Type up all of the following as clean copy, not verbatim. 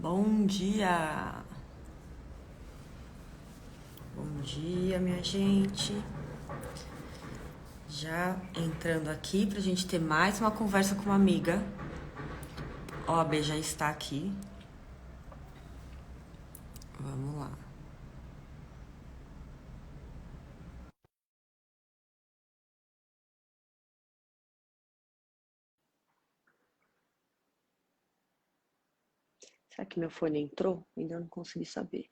Bom dia! Bom dia, minha gente. Já entrando aqui pra gente ter mais uma conversa com uma amiga. Ó, a B já está aqui. Vamos lá. Será que meu fone entrou? Ainda não consegui saber.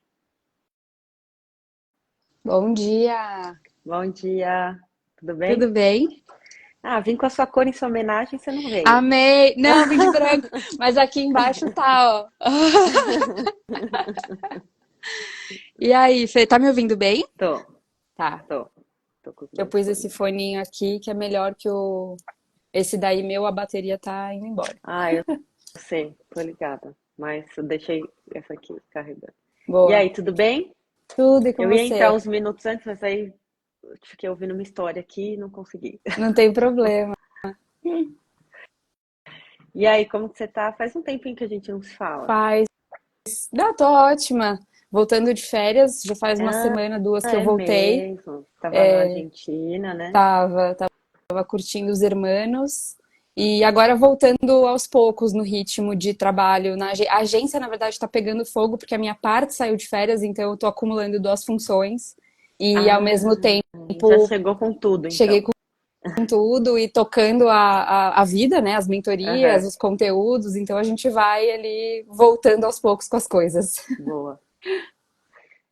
Bom dia, Bom dia, tudo tudo bem? bem? Ah, vim com a sua cor em sua homenagem, você não veio. Amei! Não, vim de branco, mas aqui embaixo tá, ó. E aí, Fê, tá me ouvindo bem? Tô, Tá. tô. Tô com os Eu dois pus esse fones. foninho aqui que é melhor que o. Esse daí meu, a bateria tá indo embora. Ah, eu sei, tô ligada. Mas eu deixei essa aqui carregando. E Boa. aí, tudo bem? Tudo e com Eu ia entrar você? uns minutos antes, mas aí eu fiquei ouvindo uma história aqui e não consegui. Não tem problema. E aí, como que você tá? Faz um tempinho que a gente não se fala. Faz. Não, tô ótima. Voltando de férias, já faz uma Ah, semana, duas que eu é voltei. mesmo. Tava na Argentina, né? Tava curtindo os hermanos. E agora voltando aos poucos no ritmo de trabalho. A agência, na verdade, está pegando fogo porque a minha parte saiu de férias, então eu estou acumulando duas funções. E ao mesmo Ah, já tempo chegou com tudo, cheguei então. com tudo e tocando a vida, né? As mentorias, Aham, os conteúdos. Então a gente vai ali voltando aos poucos com as coisas. boa.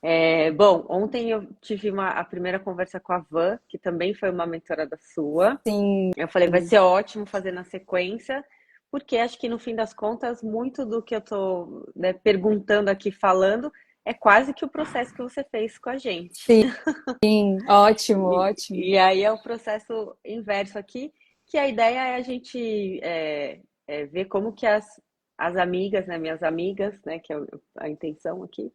É, bom, ontem eu tive a primeira conversa com a Van, que também foi uma mentora da sua. Sim, Eu falei, vai ser ótimo fazer na sequência, porque acho que no fim das contas, muito do que eu tô, né, perguntando aqui, falando, é quase que o processo que você fez com a gente. sim, ótimo, ótimo. E aí é o processo inverso aqui, que a ideia é a gente ver como que as amigas, né, minhas amigas, né, que é a intenção aqui,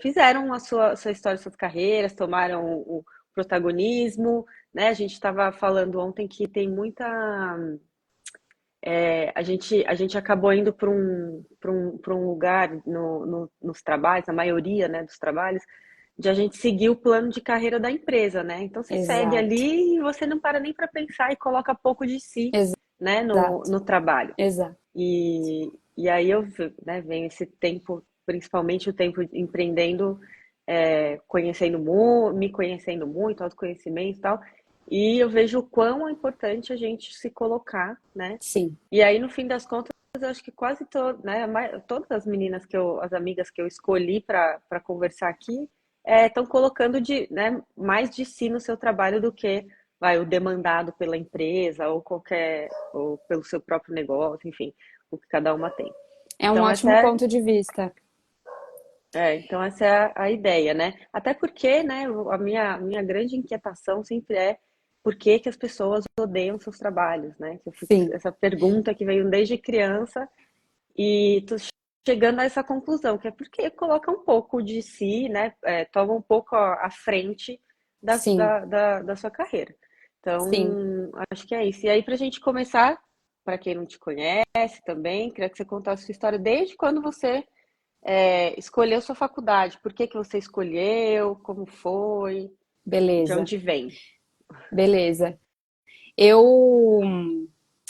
fizeram a sua história, suas carreiras, tomaram o protagonismo, né? A gente estava falando ontem que tem muita. A gente acabou indo para um lugar nos trabalhos, a maioria, né, dos trabalhos, de a gente seguir o plano de carreira da empresa, né? Então você segue Exato, ali e você não para nem para pensar e coloca pouco de si, né, no, exato, no trabalho. exato. E aí eu, né, venho esse tempo, principalmente o tempo empreendendo, me conhecendo muito, autoconhecimento e tal, e eu vejo o quão é importante a gente se colocar, né? Sim, E aí, no fim das contas, eu acho que quase né, todas as meninas as amigas que eu escolhi para conversar aqui, estão colocando né, mais de si no seu trabalho do que o demandado pela empresa ou pelo seu próprio negócio, enfim, o que cada uma tem. é um Então essa ótimo é, ponto de vista. então essa é a ideia, né? Até porque, né, a minha grande inquietação sempre é por que que as pessoas odeiam seus trabalhos, né? Que eu fico, Sim, essa pergunta que veio desde criança e tô chegando a essa conclusão, que é porque coloca um pouco de si, né? Toma um pouco à frente sim, da sua carreira. sim. Então, acho que é isso. E aí, para a gente começar, para quem não te conhece também, queria que você contasse a sua história desde quando você escolheu sua faculdade. Por que que você escolheu? Como foi? De Beleza, onde vem? beleza. Eu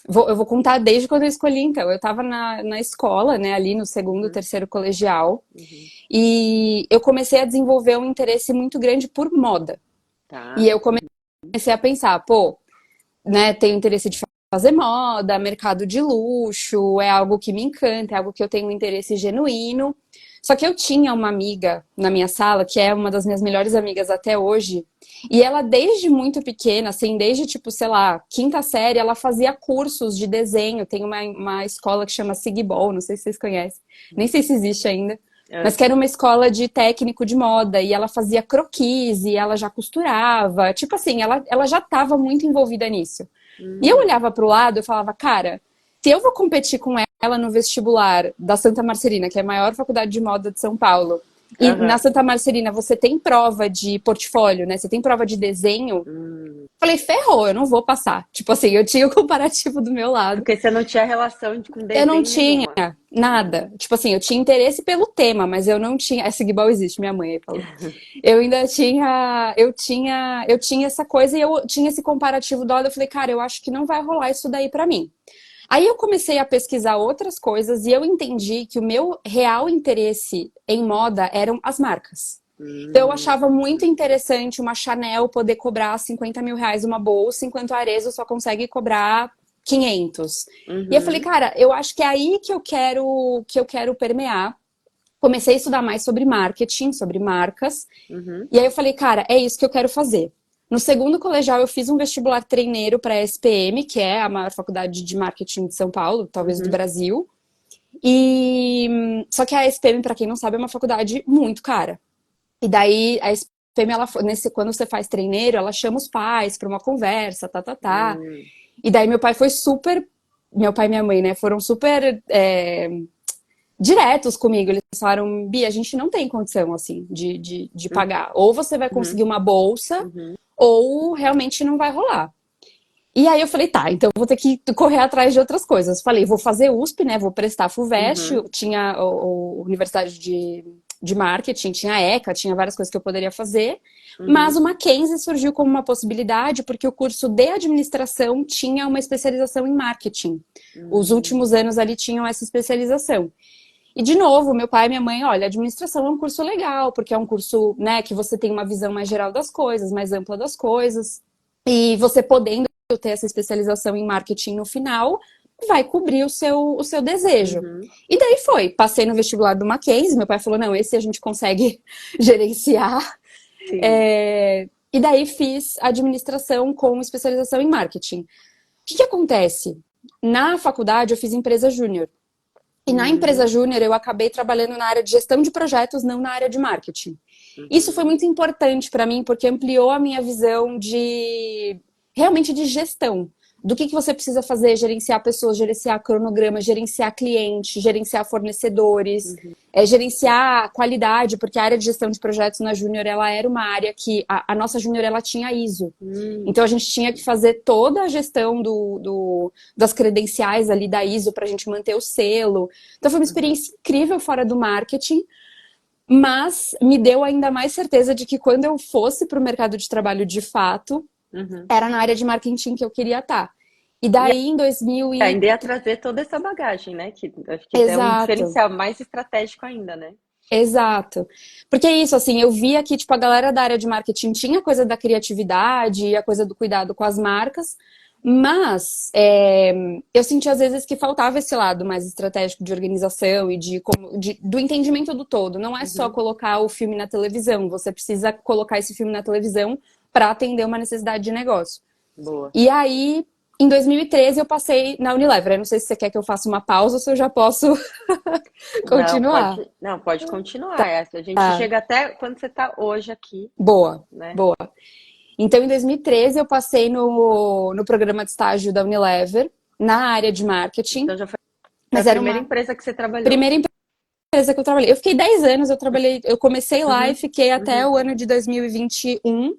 eu vou contar desde quando eu escolhi, então. Eu estava na escola, né, ali no segundo, Uhum, terceiro colegial, uhum. e eu comecei a desenvolver um interesse muito grande por moda. E Tá. eu comecei a pensar, pô, né, tenho interesse de fazer moda, mercado de luxo, é algo que me encanta, é algo que eu tenho um interesse genuíno. Só que eu tinha uma amiga na minha sala, que é uma das minhas melhores amigas até hoje, e ela desde muito pequena, assim, desde tipo, sei lá, quinta série, ela fazia cursos de desenho. Tem uma escola que chama Sigbol, não sei se vocês conhecem, nem sei se existe ainda, mas que era uma escola de técnico de moda, e ela fazia croquis, e ela já costurava, tipo assim, ela já estava muito envolvida nisso. E eu Hum, olhava para o lado e falava, cara, se eu vou competir com ela no vestibular da Santa Marcelina, que é a maior faculdade de moda de São Paulo, E na Aham. Santa Marcelina você tem prova de portfólio, né? Você tem prova de desenho. Falei, ferrou, eu não vou passar. Tipo assim, eu tinha o comparativo do meu lado. Porque você não tinha relação com Eu não desenho tinha nenhuma. Uhum. nada. Tipo assim, eu tinha interesse pelo tema, mas eu não tinha. Essa Guibal existe, minha mãe aí falou. Eu ainda tinha. Eu tinha essa coisa e eu tinha esse comparativo do lado. Eu falei, cara, eu acho que não vai rolar isso daí pra mim. Aí eu comecei a pesquisar outras coisas e eu entendi que o meu real interesse em moda eram as marcas. Então eu Hum, achava muito interessante uma Chanel poder cobrar R$ 50.000 uma bolsa, enquanto a Arezzo só consegue cobrar 500. E eu falei, uhum, cara, eu acho que é aí que eu quero permear. Comecei a estudar mais sobre marketing, sobre marcas. uhum, E aí eu falei, cara, é isso que eu quero fazer. No segundo colegial, eu fiz um vestibular treineiro para a SPM, que é a maior faculdade de marketing de São Paulo, talvez do uhum. Brasil. E só que a SPM, para quem não sabe, é uma faculdade muito cara. E daí a SPM, ela, quando você faz treineiro, ela chama os pais para uma conversa, tá, tá, tá. Hum, E daí meu pai foi super. Meu pai e minha mãe, né, foram super diretos comigo. Eles falaram, Bia, a gente não tem condição, assim, de pagar. Ou você vai conseguir uhum, uma bolsa, uhum, ou realmente não vai rolar. E aí eu falei, tá, então eu vou ter que correr atrás de outras coisas. Falei, vou fazer USP, né? Vou prestar FUVEST, uhum, tinha a Universidade de Marketing, tinha a ECA, tinha várias coisas que eu poderia fazer. Mas uhum, o Mackenzie surgiu como uma possibilidade porque o curso de administração tinha uma especialização em marketing. Os últimos hum, anos ali tinham essa especialização. E, de novo, meu pai e minha mãe, olha, administração é um curso legal, porque é um curso, né, que você tem uma visão mais geral das coisas, mais ampla das coisas. E você podendo ter essa especialização em marketing no final, vai cobrir o seu desejo. uhum. E daí foi, passei no vestibular do Mackenzie, meu pai falou, não, esse a gente consegue gerenciar. Sim. E daí fiz administração com especialização em marketing. O que que acontece? Na faculdade eu fiz empresa júnior. E na empresa Uhum, júnior eu acabei trabalhando na área de gestão de projetos, não na área de marketing. Isso foi uhum, muito importante para mim porque ampliou a minha visão de realmente de gestão. Do que você precisa fazer, gerenciar pessoas, gerenciar cronograma, gerenciar cliente, gerenciar fornecedores, uhum, gerenciar a qualidade, porque a área de gestão de projetos na Júnior ela era uma área que a nossa Júnior ela tinha ISO. Então a gente tinha que fazer toda a gestão das credenciais ali da ISO para a gente manter o selo. Então foi uma uhum, experiência incrível fora do marketing, mas me deu ainda mais certeza de que quando eu fosse para o mercado de trabalho de fato, uhum. era na área de marketing que eu queria estar. E E daí em 2000 e... ainda ia trazer toda essa bagagem, né? Que acho que é um Exato. diferencial mais estratégico ainda, né? Exato. Porque é isso, assim, eu via que, tipo, a galera da área de marketing tinha a coisa da criatividade, a coisa do cuidado com as marcas, mas eu senti às vezes que faltava esse lado mais estratégico de organização e do entendimento do todo. Não é só Uhum. colocar o filme na televisão, você precisa colocar esse filme na televisão para atender uma necessidade de negócio. Boa. E aí, em 2013, eu passei na Unilever. Eu não sei se você quer que eu faça uma pausa ou se eu já posso Não, continuar. pode, não, pode continuar. A gente chega até quando você está hoje aqui, Boa, né? boa. Então, em 2013, eu passei no programa de estágio da Unilever, na área de marketing, Então já foi a mas era primeira uma empresa que você trabalhou. primeira empresa que eu trabalhei. Eu fiquei 10 anos, eu comecei lá e Uhum, fiquei até uhum, o ano de 2021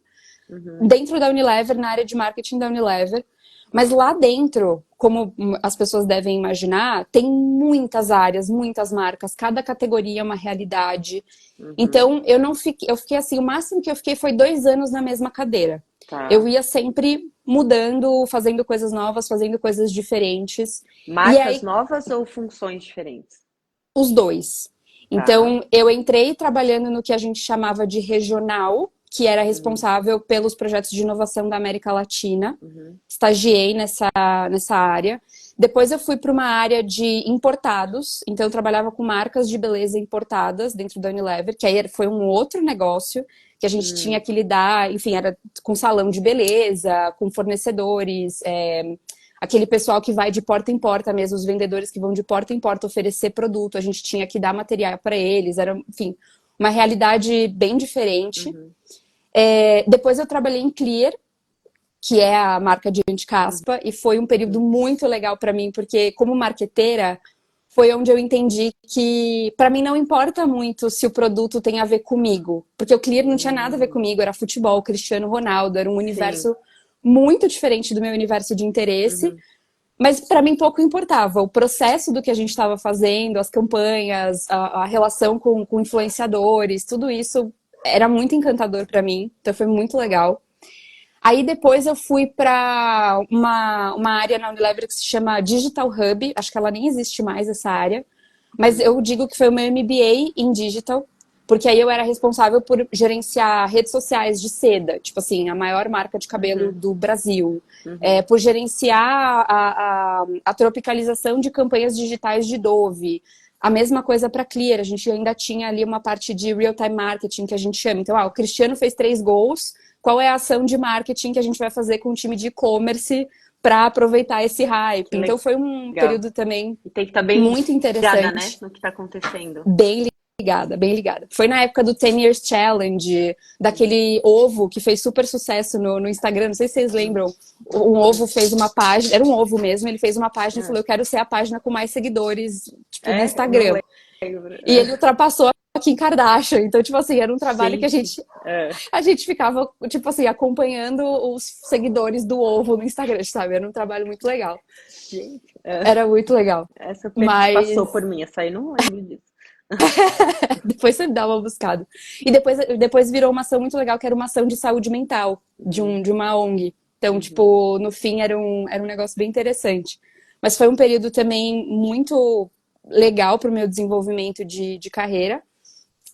uhum, dentro da Unilever, na área de marketing da Unilever. Mas lá dentro, como as pessoas devem imaginar, tem muitas áreas, muitas marcas, cada categoria é uma realidade. uhum. Então, eu fiquei assim, o máximo que eu fiquei foi 2 anos na mesma cadeira. Eu Tá. ia sempre mudando, fazendo coisas novas, fazendo coisas diferentes. E Marcas aí, novas ou funções diferentes? os dois. Tá. Então, eu entrei trabalhando no que a gente chamava de regional, que era Uhum, responsável pelos projetos de inovação da América Latina. uhum, Estagiei nessa área. Depois eu fui para uma área de importados, então eu trabalhava com marcas de beleza importadas dentro da Unilever, que aí foi um outro negócio que a gente tinha hum, que lidar, enfim, era com salão de beleza, com fornecedores, aquele pessoal que vai de porta em porta mesmo, os vendedores que vão de porta em porta oferecer produto, a gente tinha que dar material para eles, era, enfim, uma realidade bem diferente. uhum, Depois eu trabalhei em Clear, que é a marca de uhum, anti-caspa, e foi um período muito legal para mim, porque como marqueteira, foi onde eu entendi que para mim não importa muito se o produto tem a ver comigo, porque o Clear não tinha nada a ver comigo, era futebol, Cristiano Ronaldo, era um Sim. universo muito diferente do meu universo de interesse, Uhum. mas para mim pouco importava. O processo do que a gente estava fazendo, as campanhas, a relação com influenciadores, tudo isso era muito encantador para mim, então foi muito legal. Aí depois eu fui para uma área na Unilever que se chama Digital Hub, acho que ela nem existe mais essa área, mas eu digo que foi o meu MBA em Digital, porque aí eu era responsável por gerenciar redes sociais de seda, tipo assim, a maior marca de cabelo Uhum. do Brasil, Uhum. por gerenciar a tropicalização de campanhas digitais de Dove. A mesma coisa para Clear, a gente ainda tinha ali uma parte de real-time marketing que a gente chama. Então, o Cristiano fez 3 gols, qual é a ação de marketing que a gente vai fazer com o time de e-commerce para aproveitar esse hype? Que Então, foi um legal. período também E tem que estar bem muito ligada, né, interessante. no que está acontecendo. Bem ligada, bem ligada. Foi na época do 10 Years Challenge, daquele ovo que fez super sucesso no Instagram. Não sei se vocês Hum. lembram. Um ovo fez uma página, era um ovo mesmo, ele fez uma página e Ah, falou: Eu quero ser a página com mais seguidores, tipo, no é? Eu não Instagram. lembro. E ele ultrapassou a Kim Kardashian. Então, tipo assim, era um trabalho que a Gente, gente, é. a gente ficava, tipo assim, acompanhando os seguidores do ovo no Instagram, sabe? Era um trabalho muito legal. Gente, é. Era muito legal. Essa passou por Mas mim, essa aí não lembro disso. depois você dá uma buscada. E depois virou uma ação muito legal, que era uma ação de saúde mental, Uhum. de uma ONG. Então, Uhum. tipo, no fim era um negócio bem interessante. Mas foi um período também muito legal para o meu desenvolvimento de carreira.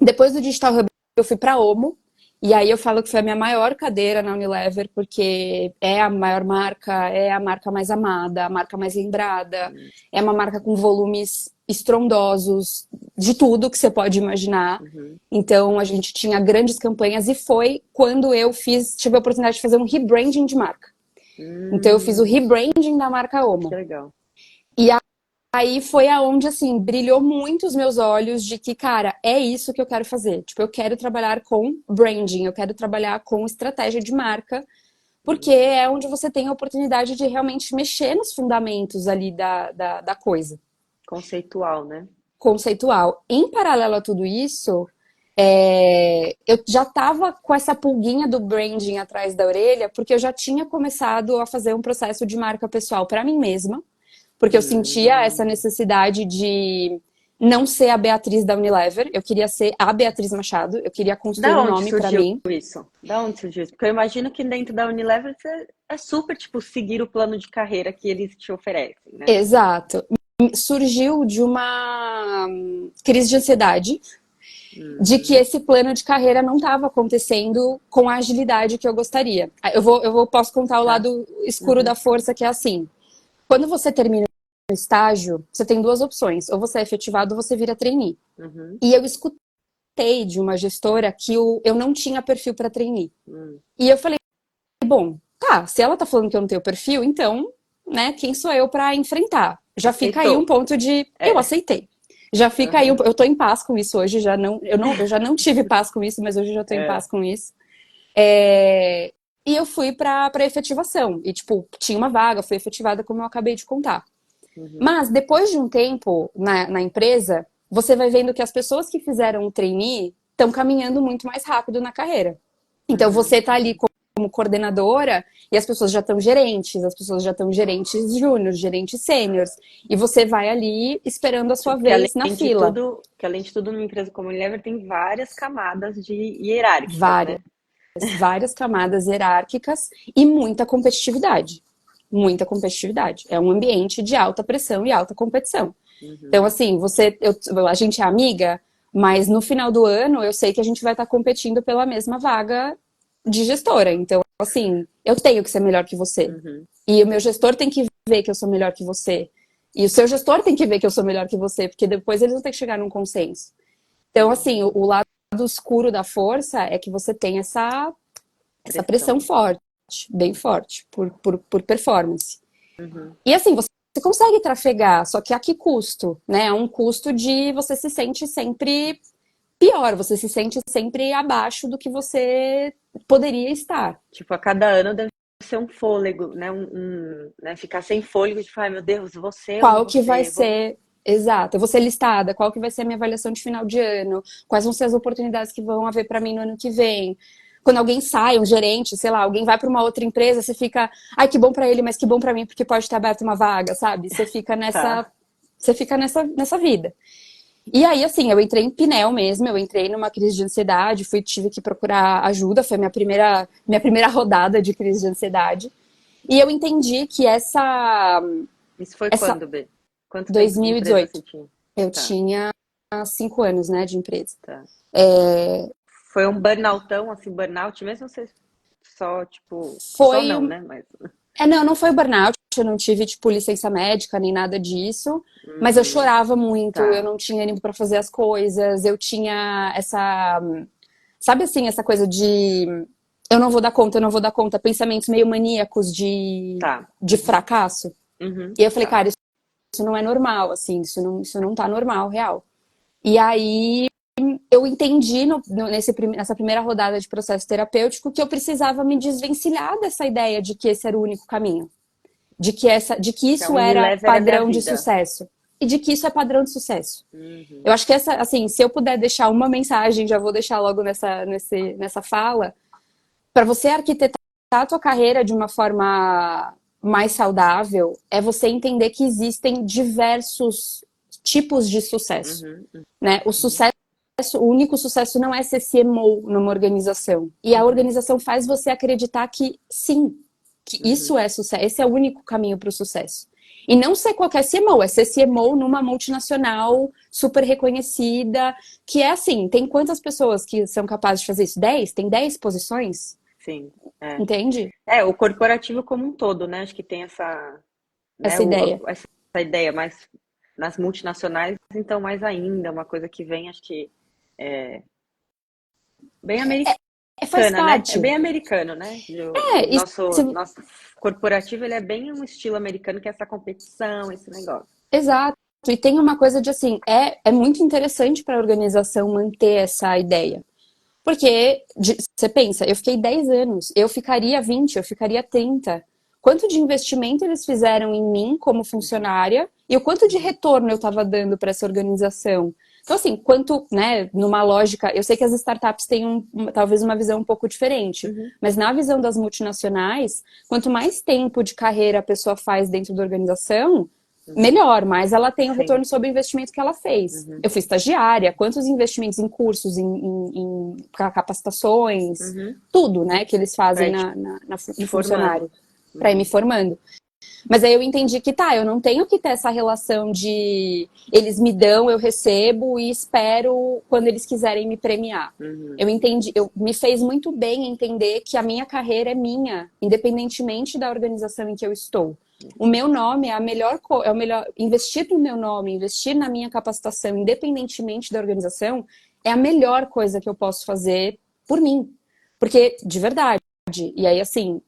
Depois do Digital Hub, eu fui para Omo. E aí eu falo que foi a minha maior cadeira na Unilever, porque é a maior marca, é a marca mais amada, a marca mais lembrada, é uma marca com volumes estrondosos, de tudo que você pode imaginar. Uhum. Então a gente tinha grandes campanhas e foi quando eu tive a oportunidade de fazer um rebranding de marca. Então eu fiz o Hum, rebranding da marca que Omo. legal. E aí foi aonde, assim, brilhou muito os meus olhos de que, cara, é isso que eu quero fazer. Tipo, eu quero trabalhar com branding, eu quero trabalhar com estratégia de marca, porque é onde você tem a oportunidade de realmente mexer nos fundamentos ali da coisa, Conceitual, né? conceitual. Em paralelo a tudo isso, eu já estava com essa pulguinha do branding atrás da orelha, porque eu já tinha começado a fazer um processo de marca pessoal para mim mesma, porque eu sentia essa Hum. necessidade de não ser a Beatriz da Unilever, eu queria ser a Beatriz Machado, eu queria construir Da um onde nome para surgiu mim. isso? Da onde surgiu isso? Porque eu imagino que dentro da Unilever você é super, tipo, seguir o plano de carreira que eles te oferecem, né? Exato. Surgiu de uma crise de ansiedade, de que Hum. esse plano de carreira não estava acontecendo com a agilidade que eu gostaria. Posso contar o Tá. lado escuro Uhum. da força, que é assim. Quando você termina o estágio, você tem duas opções: ou você é efetivado ou você vira trainee. Uhum. E eu escutei de uma gestora que eu não tinha perfil para trainee. Hum. E eu falei, bom, tá, se ela tá falando que eu não tenho perfil, então, né, quem sou eu para enfrentar? Já fica aí um Aceitou. ponto de eu É. aceitei. Já fica aí, Uhum. eu tô em paz com isso hoje, eu já não tive paz com isso, mas hoje eu já tô em É. paz com isso. É, e eu fui para efetivação. E, tipo, tinha uma vaga, fui efetivada, como eu acabei de contar. Uhum. Mas depois de um tempo na empresa, você vai vendo que as pessoas que fizeram o trainee estão caminhando muito mais rápido na carreira. Então Uhum. você tá ali como coordenadora e as pessoas já estão gerentes, as pessoas já estão gerentes júniores, gerentes sêniores, e você vai ali esperando a sua Tipo, que vez na fila. além de tudo, numa empresa como a Unilever tem várias camadas de hierárquicas, Várias, né? várias camadas hierárquicas e muita competitividade. Muita competitividade. É um ambiente de alta pressão e alta competição. Então, Uhum. assim, a gente é amiga, mas no final do ano eu sei que a gente vai estar competindo pela mesma vaga de gestora. Então, assim, eu tenho que ser melhor que você. Uhum. E o meu gestor tem que ver que eu sou melhor que você. E o seu gestor tem que ver que eu sou melhor que você, porque depois eles vão ter que chegar num consenso. Então, assim, o lado escuro da força é que você tem essa pressão Pressão. forte, bem forte, por performance. Uhum. E assim, você consegue trafegar, só que a que custo, né? É um custo de você se sente sempre pior, você se sente sempre abaixo do que você poderia estar. Tipo, a cada ano deve ser um fôlego, né? Né? Ficar sem fôlego, tipo, ai meu Deus, você ou não Qual que vai você? ser? exato. Eu vou ser listada, qual que vai ser a minha avaliação de final de ano, quais vão ser as oportunidades que vão haver para mim no ano que vem. Quando alguém sai, um gerente, sei lá, alguém vai para uma outra empresa, você fica, ai, que bom para ele, mas que bom para mim, porque pode ter aberto uma vaga, sabe? Tá. Você fica nessa vida. E aí, assim, eu entrei em pinel mesmo, eu entrei numa crise de ansiedade, tive que procurar ajuda, foi minha primeira rodada de crise de ansiedade. E eu entendi que Isso foi essa quando, B? Quanto tempo de empresa 2018, você tinha? eu Tá, tinha 5 anos, né, de empresa. tá. É, Foi um burnoutão, assim, burnout mesmo? Ou você só, tipo, só foi, não, né? Mas, não foi burnout, eu não tive, tipo, licença médica nem nada disso, mas eu uhum, chorava muito, eu tá. não tinha ânimo pra fazer as coisas, eu tinha sabe assim, essa coisa de eu não vou dar conta, eu não vou dar conta, pensamentos meio maníacos Tá. de Uhum, fracasso. uhum, E eu falei, tá. cara, isso não é normal, assim, isso não tá normal, real. E aí eu entendi nessa primeira rodada de processo terapêutico que eu precisava me desvencilhar dessa ideia de que esse era o único caminho, de que Que a isso era Unilever é minha padrão de vida. sucesso e de que isso é padrão de sucesso. Eu Uhum, acho que assim, se eu puder deixar uma mensagem, já vou deixar logo nessa fala, para você arquitetar a tua carreira de uma forma mais saudável, é você entender que existem diversos tipos de sucesso, uhum, uhum, né? O único sucesso não é ser CMO numa organização. E a uhum, organização faz você acreditar que sim, que uhum. isso é sucesso, esse é o único caminho para o sucesso. E não ser qualquer CMO, é ser CMO numa multinacional super reconhecida, que é assim, tem quantas pessoas que são capazes de fazer isso? 10? Tem 10 posições? Sim, é. Entende? É, o corporativo como um todo, né? Acho que tem essa, né, Essa ideia. essa ideia mais nas multinacionais, então mais ainda, uma coisa que vem, acho que é bem Faz americana, né? É parte. bem americano, né? O É, e nosso corporativo, ele é bem um estilo americano, que é essa competição, esse negócio. exato. E tem uma coisa de assim, é muito interessante para a organização manter essa ideia. Porque você pensa, eu fiquei 10 anos, eu ficaria 20, eu ficaria 30. Quanto de investimento eles fizeram em mim como Uhum, funcionária e o quanto de uhum, retorno eu estava dando para essa organização? Então, assim, quanto, né, numa lógica, eu sei que as startups têm talvez uma visão um pouco diferente, uhum, mas na visão das multinacionais, quanto mais tempo de carreira a pessoa faz dentro da organização, uhum. melhor, mas ela tem o Sim. retorno sobre o investimento que ela fez. Uhum, Eu fui estagiária, quantos investimentos em cursos, em capacitações, uhum. tudo, né, que eles Pra fazem ir te no formando. funcionário, para ir me Uhum, formando. Mas aí eu entendi que tá, eu não tenho que ter essa relação de eles me dão, eu recebo e espero quando eles quiserem me premiar. uhum, Eu entendi, me fez muito bem entender que a minha carreira é minha, independentemente da organização em que eu estou. O meu nome é é o melhor, investir no meu nome, investir na minha capacitação, independentemente da organização, é a melhor coisa que eu posso fazer por mim. Porque, de verdade, e aí assim,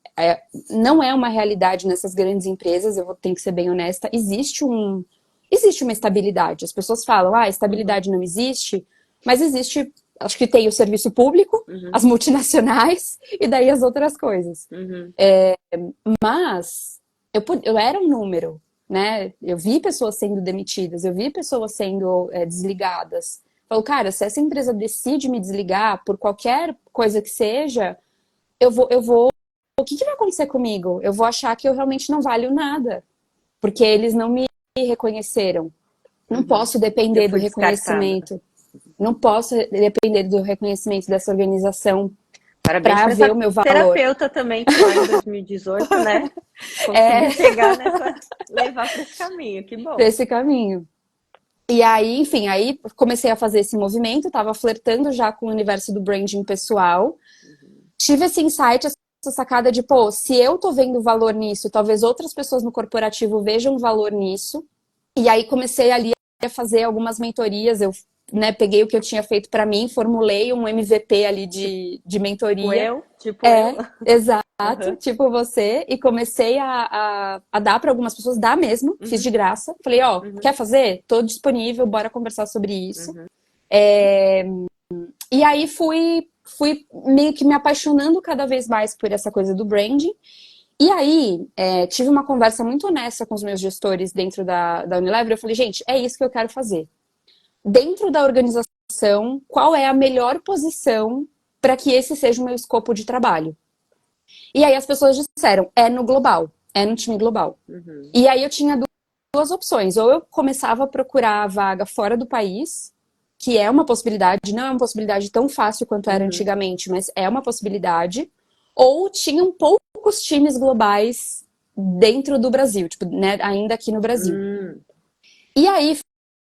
não é uma realidade nessas grandes empresas, eu tenho que ser bem honesta, existe uma estabilidade. As pessoas falam, uhum, estabilidade não existe, mas existe, acho que tem o serviço público, uhum, as multinacionais e daí as outras coisas. uhum, Mas eu era um número, né? Eu vi pessoas sendo demitidas, eu vi pessoas sendo desligadas. Falo, cara, se essa empresa decide me desligar por qualquer coisa que seja, eu vou. O que vai acontecer comigo? Eu vou achar que eu realmente não valho nada, porque eles não me reconheceram. Não uhum. posso Eu depender do fui descartada. reconhecimento. Não posso depender do reconhecimento dessa organização Parabéns para para ver essa o meu valor. terapeuta também, que lá em 2018, né, conseguiu É, chegar levar para esse caminho. Que para bom. esse caminho. E aí, enfim, aí comecei a fazer esse movimento, estava flertando já com o universo do branding pessoal. Uhum, Tive esse insight, essa sacada de, pô, se eu tô vendo valor nisso, talvez outras pessoas no corporativo vejam valor nisso. E aí comecei ali a fazer algumas mentorias, eu, né, peguei o que eu tinha feito para mim, formulei um MVP ali de mentoria. tipo eu. Exato, Uhum, tipo você, e comecei a dar para algumas pessoas, dar mesmo, fiz de uhum, graça. Falei, ó, uhum, quer fazer? Tô disponível, bora conversar sobre isso. uhum, E aí fui meio que me apaixonando cada vez mais por essa coisa do branding. E aí, tive uma conversa muito honesta com os meus gestores dentro da Unilever. Eu falei, gente, é isso que eu quero fazer. Dentro da organização, qual é a melhor posição para que esse seja o meu escopo de trabalho? E aí as pessoas disseram, é no global, é no time global. Uhum. E aí eu tinha duas opções. Ou eu começava a procurar a vaga fora do país, que é uma possibilidade, não é uma possibilidade tão fácil quanto era antigamente, mas é uma possibilidade. Ou tinham poucos times globais dentro do Brasil, tipo, né, ainda aqui no Brasil. Hum. E aí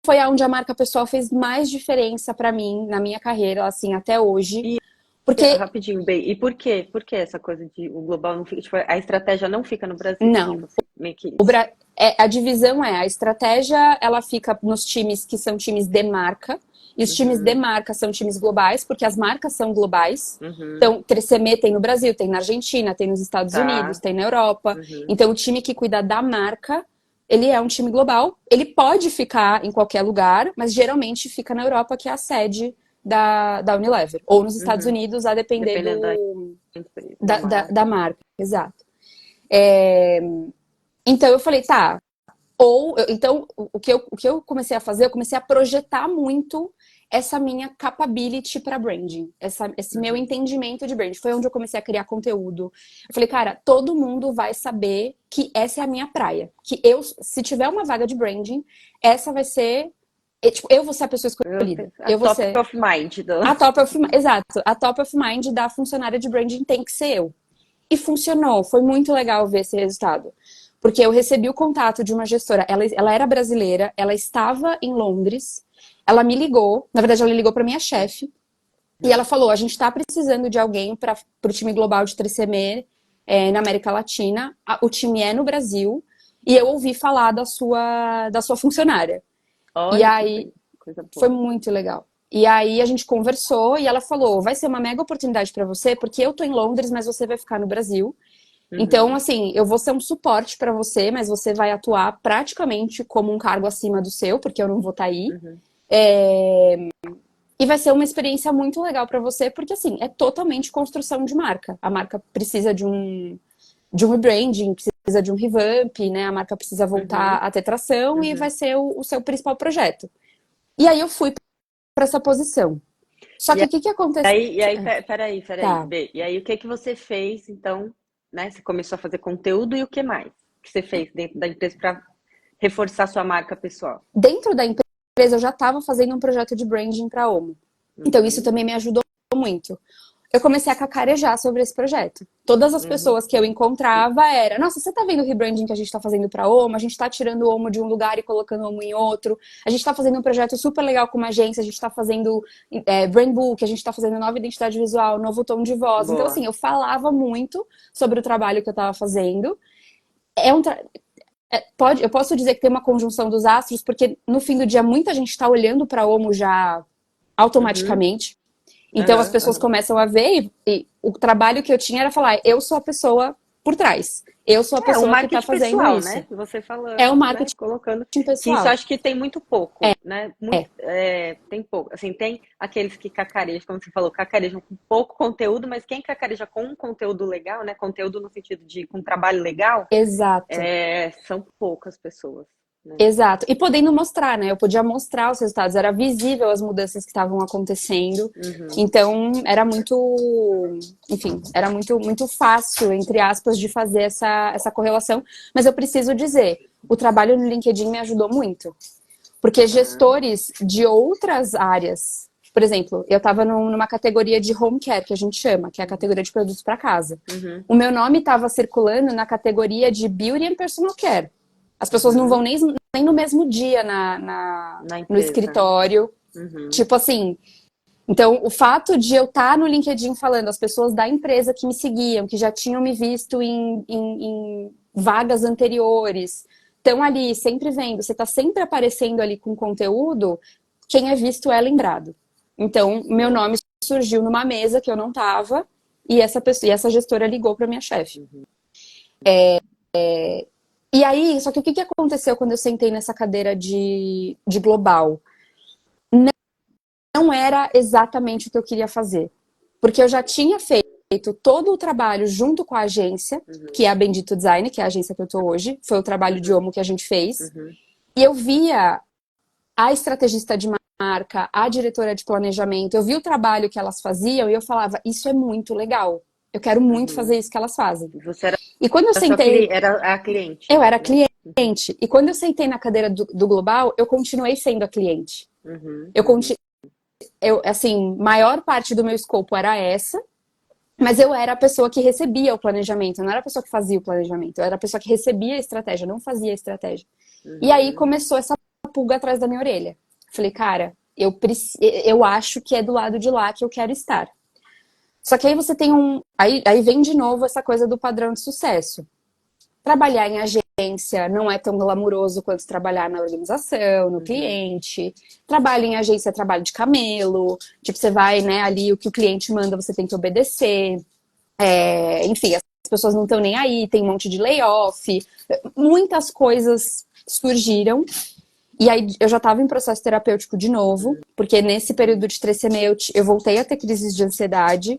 foi onde a marca pessoal fez mais diferença pra mim, na minha carreira, assim, até hoje. E Porque, rapidinho, Bey, e por quê? Por que essa coisa de o global não fica, tipo, a estratégia não fica no Brasil? não, Tipo assim, meio que isso. a divisão a estratégia, ela fica nos times que são times de marca, e os times de Uhum, marca são times globais, porque as marcas são globais. uhum, Então, 3CM tem no Brasil, tem na Argentina, tem nos Estados Unidos, tá, tem na Europa. uhum, Então, o time que cuida da marca, ele é um time global. Ele pode ficar em qualquer lugar, mas geralmente fica na Europa, que é a sede da Unilever. Ou nos Estados uhum. Unidos, a depender Dependendo da empresa, da da marca. marca. Exato. Então, eu falei, tá, então, o que eu comecei a fazer, eu comecei a projetar muito essa minha capability para branding, esse meu Uhum. entendimento de branding. Foi onde eu comecei a criar conteúdo. Eu falei, cara, todo mundo vai saber que essa é a minha praia. Que eu, se tiver uma vaga de branding, essa vai ser. Tipo, eu vou ser a pessoa escolhida. A Eu vou top ser of mind do. a top of, exato, a top of mind da funcionária de branding tem que ser eu. E funcionou, foi muito legal ver esse resultado. Porque eu recebi o contato de uma gestora, ela era brasileira, ela estava em Londres, ela me ligou, na verdade ela ligou para minha chefe, e ela falou, a gente está precisando de alguém para o time global de 3CM na América Latina, o time é no Brasil, e eu ouvi falar da sua funcionária. E Olha que aí, coisa foi boa. muito legal. E aí a gente conversou e ela falou: vai ser uma mega oportunidade para você, porque eu tô em Londres, mas você vai ficar no Brasil. Então, Uhum, assim, eu vou ser um suporte para você, mas você vai atuar praticamente como um cargo acima do seu, porque eu não vou estar aí. uhum, E vai ser uma experiência muito legal para você, porque assim, é totalmente construção de marca. A marca precisa de um rebranding, precisa de um revamp, né? A marca precisa voltar uhum, a ter tração e vai uhum. ser o seu principal projeto. E aí eu fui para essa posição. Só E que o que aconteceu? aí, peraí, Tá. B. E aí, o que que você fez, então, né? Você começou a fazer conteúdo e o que mais que você fez dentro da empresa para reforçar sua marca pessoal? Dentro da empresa, eu já estava fazendo um projeto de branding para a Omo. Então, isso Uhum, também me ajudou muito. Eu comecei a cacarejar sobre esse projeto. Todas as uhum. pessoas que eu encontrava era, nossa, você tá vendo o rebranding que a gente tá fazendo pra Omo? A gente tá tirando o Omo de um lugar e colocando o Omo em outro. A gente tá fazendo um projeto super legal com uma agência, a gente tá fazendo brand book, a gente tá fazendo nova identidade visual, novo tom de voz. Então, Boa. assim, eu falava muito sobre o trabalho que eu tava fazendo. É um tra... eu posso dizer que tem uma conjunção dos astros, porque no fim do dia muita gente está olhando para Omo já Uhum, automaticamente. Então as aham, pessoas aham. começam a ver e o trabalho que eu tinha era falar, eu sou a pessoa por trás. Eu sou a É, o pessoa que está marketing fazendo pessoal, isso. né? Você É o falando, né? marketing Colocando. Que isso eu pessoal. acho que tem muito pouco, né? Muito, É, tem pouco. Assim, tem aqueles que cacarejam, como você falou, cacarejam com pouco conteúdo, mas quem cacareja com um conteúdo legal, né? Conteúdo no sentido de com trabalho legal, exato. são poucas pessoas, né? Exato. E podendo mostrar, né? Eu podia mostrar os resultados, era visível as mudanças que estavam acontecendo. Uhum. Então, era muito, enfim, era muito fácil, entre aspas, de fazer essa correlação. Mas eu preciso dizer, o trabalho no LinkedIn me ajudou muito. Porque Ah, gestores de outras áreas, por exemplo, eu estava numa categoria de home care, que a gente chama, que é a categoria de produtos para casa. uhum, O meu nome estava circulando na categoria de beauty and personal care. As pessoas não vão uhum. nem no mesmo dia Na no empresa. escritório. Uhum. Tipo assim, então, o fato de eu estar no LinkedIn falando, as pessoas da empresa que me seguiam, que já tinham me visto em vagas anteriores, estão ali sempre vendo, você está sempre aparecendo ali com conteúdo, quem é visto é lembrado. Então, meu Boa. nome surgiu numa mesa que eu não estava e essa pessoa, e essa gestora ligou para minha chefe. Uhum. E aí, só que o que aconteceu quando eu sentei nessa cadeira de global? Não era exatamente o que eu queria fazer. Porque eu já tinha feito feito todo o trabalho junto com a agência, que é a Bendito Design, que é a agência que eu tô hoje. Foi o trabalho de homo que a gente fez. E eu via a estrategista de marca, a diretora de planejamento, eu vi o trabalho que elas faziam e eu falava, isso é muito legal. Eu quero muito fazer isso que elas fazem. Você era, E quando eu sentei... era a cliente. Eu era cliente. E quando eu sentei na cadeira do Global, eu continuei sendo a cliente. Assim, maior parte do meu escopo era essa, mas eu era a pessoa que recebia o planejamento, eu não era a pessoa que fazia o planejamento, eu era a pessoa que recebia a estratégia, não fazia a estratégia. E aí começou essa pulga atrás da minha orelha. Falei, cara, eu acho que é do lado de lá que eu quero estar. Só que aí você tem Aí vem de novo essa coisa do padrão de sucesso. Trabalhar em agência não é tão glamuroso quanto trabalhar na organização, no cliente. Trabalho em agência é trabalho de camelo. Tipo, você vai, né, ali, o que o cliente manda, você tem que obedecer. Enfim, as pessoas não estão nem aí, tem um monte de layoff. Muitas coisas surgiram. E aí eu já estava em processo terapêutico de novo, porque nesse período de 3 eu voltei a ter crises de ansiedade.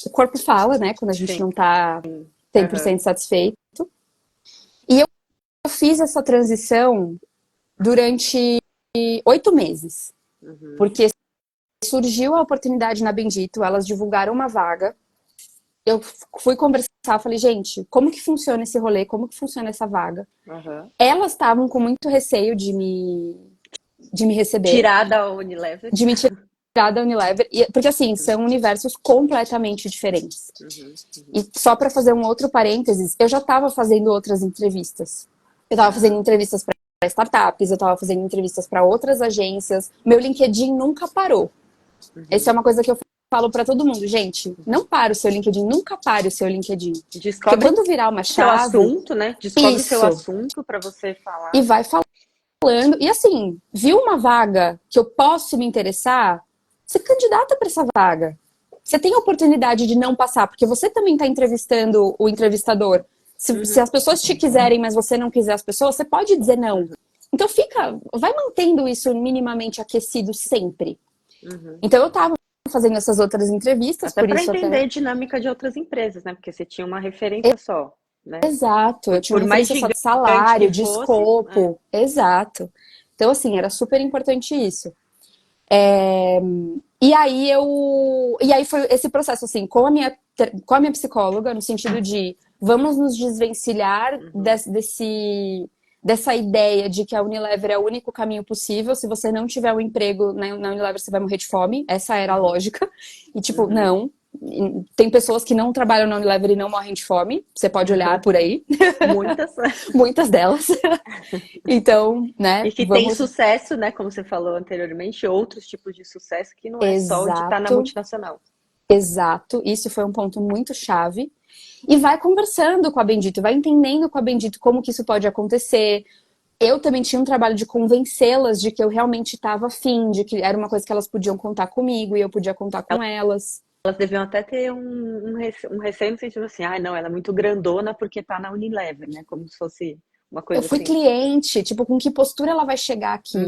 O corpo fala, né, quando a gente não tá 100% satisfeito. E eu fiz essa transição durante 8 meses. Porque surgiu a oportunidade na Bendito, elas divulgaram uma vaga. Eu fui conversar, falei, gente, como que funciona esse rolê? Como que funciona essa vaga? Elas estavam com muito receio de me receber. Tirar da Unilever. De me tirar da Unilever. Porque, assim, são universos completamente diferentes. E só para fazer um outro parênteses, eu já estava fazendo outras entrevistas. Eu estava fazendo entrevistas para startups, eu estava fazendo entrevistas para outras agências. Meu LinkedIn nunca parou. Essa é uma coisa que eu falo para todo mundo. Gente, não para o seu LinkedIn, nunca pare o seu LinkedIn. Descobre porque quando virar uma chave... seu assunto, né? Descobre seu assunto para você falar. E vai falando. E assim, viu uma vaga que eu posso me interessar? Você candidata para essa vaga. Você tem a oportunidade de não passar, porque você também está entrevistando o entrevistador. Se as pessoas te quiserem, mas você não quiser as pessoas, você pode dizer não. Então vai mantendo isso minimamente aquecido sempre. Então eu tava fazendo essas outras entrevistas. Até para entender a dinâmica de outras empresas, né? Porque você tinha uma referência só, né? Exato, eu tinha uma referência só de salário, de escopo. Exato. Então, assim, era super importante isso. E aí foi esse processo, assim, com a minha psicóloga, no sentido de vamos nos desvencilhar dessa ideia de que a Unilever é o único caminho possível. Se você não tiver um emprego na Unilever, você vai morrer de fome. Essa era a lógica. E tipo, não. Tem pessoas que não trabalham na Unilever e não morrem de fome. Você pode olhar por aí. Muitas delas. Então, né? E que tem sucesso, né? Como você falou anteriormente, outros tipos de sucesso que não é só o de estar na multinacional. Exato. Isso foi um ponto muito chave. E vai conversando com a Bendito, vai entendendo com a Bendito como que isso pode acontecer. Eu também tinha um trabalho de convencê-las de que eu realmente estava afim, de que era uma coisa que elas podiam contar comigo e eu podia contar com elas. Elas deviam até ter um receio no sentido assim, não, ela é muito grandona porque tá na Unilever, né? Como se fosse uma coisa assim. Eu fui cliente, tipo, com que postura ela vai chegar aqui?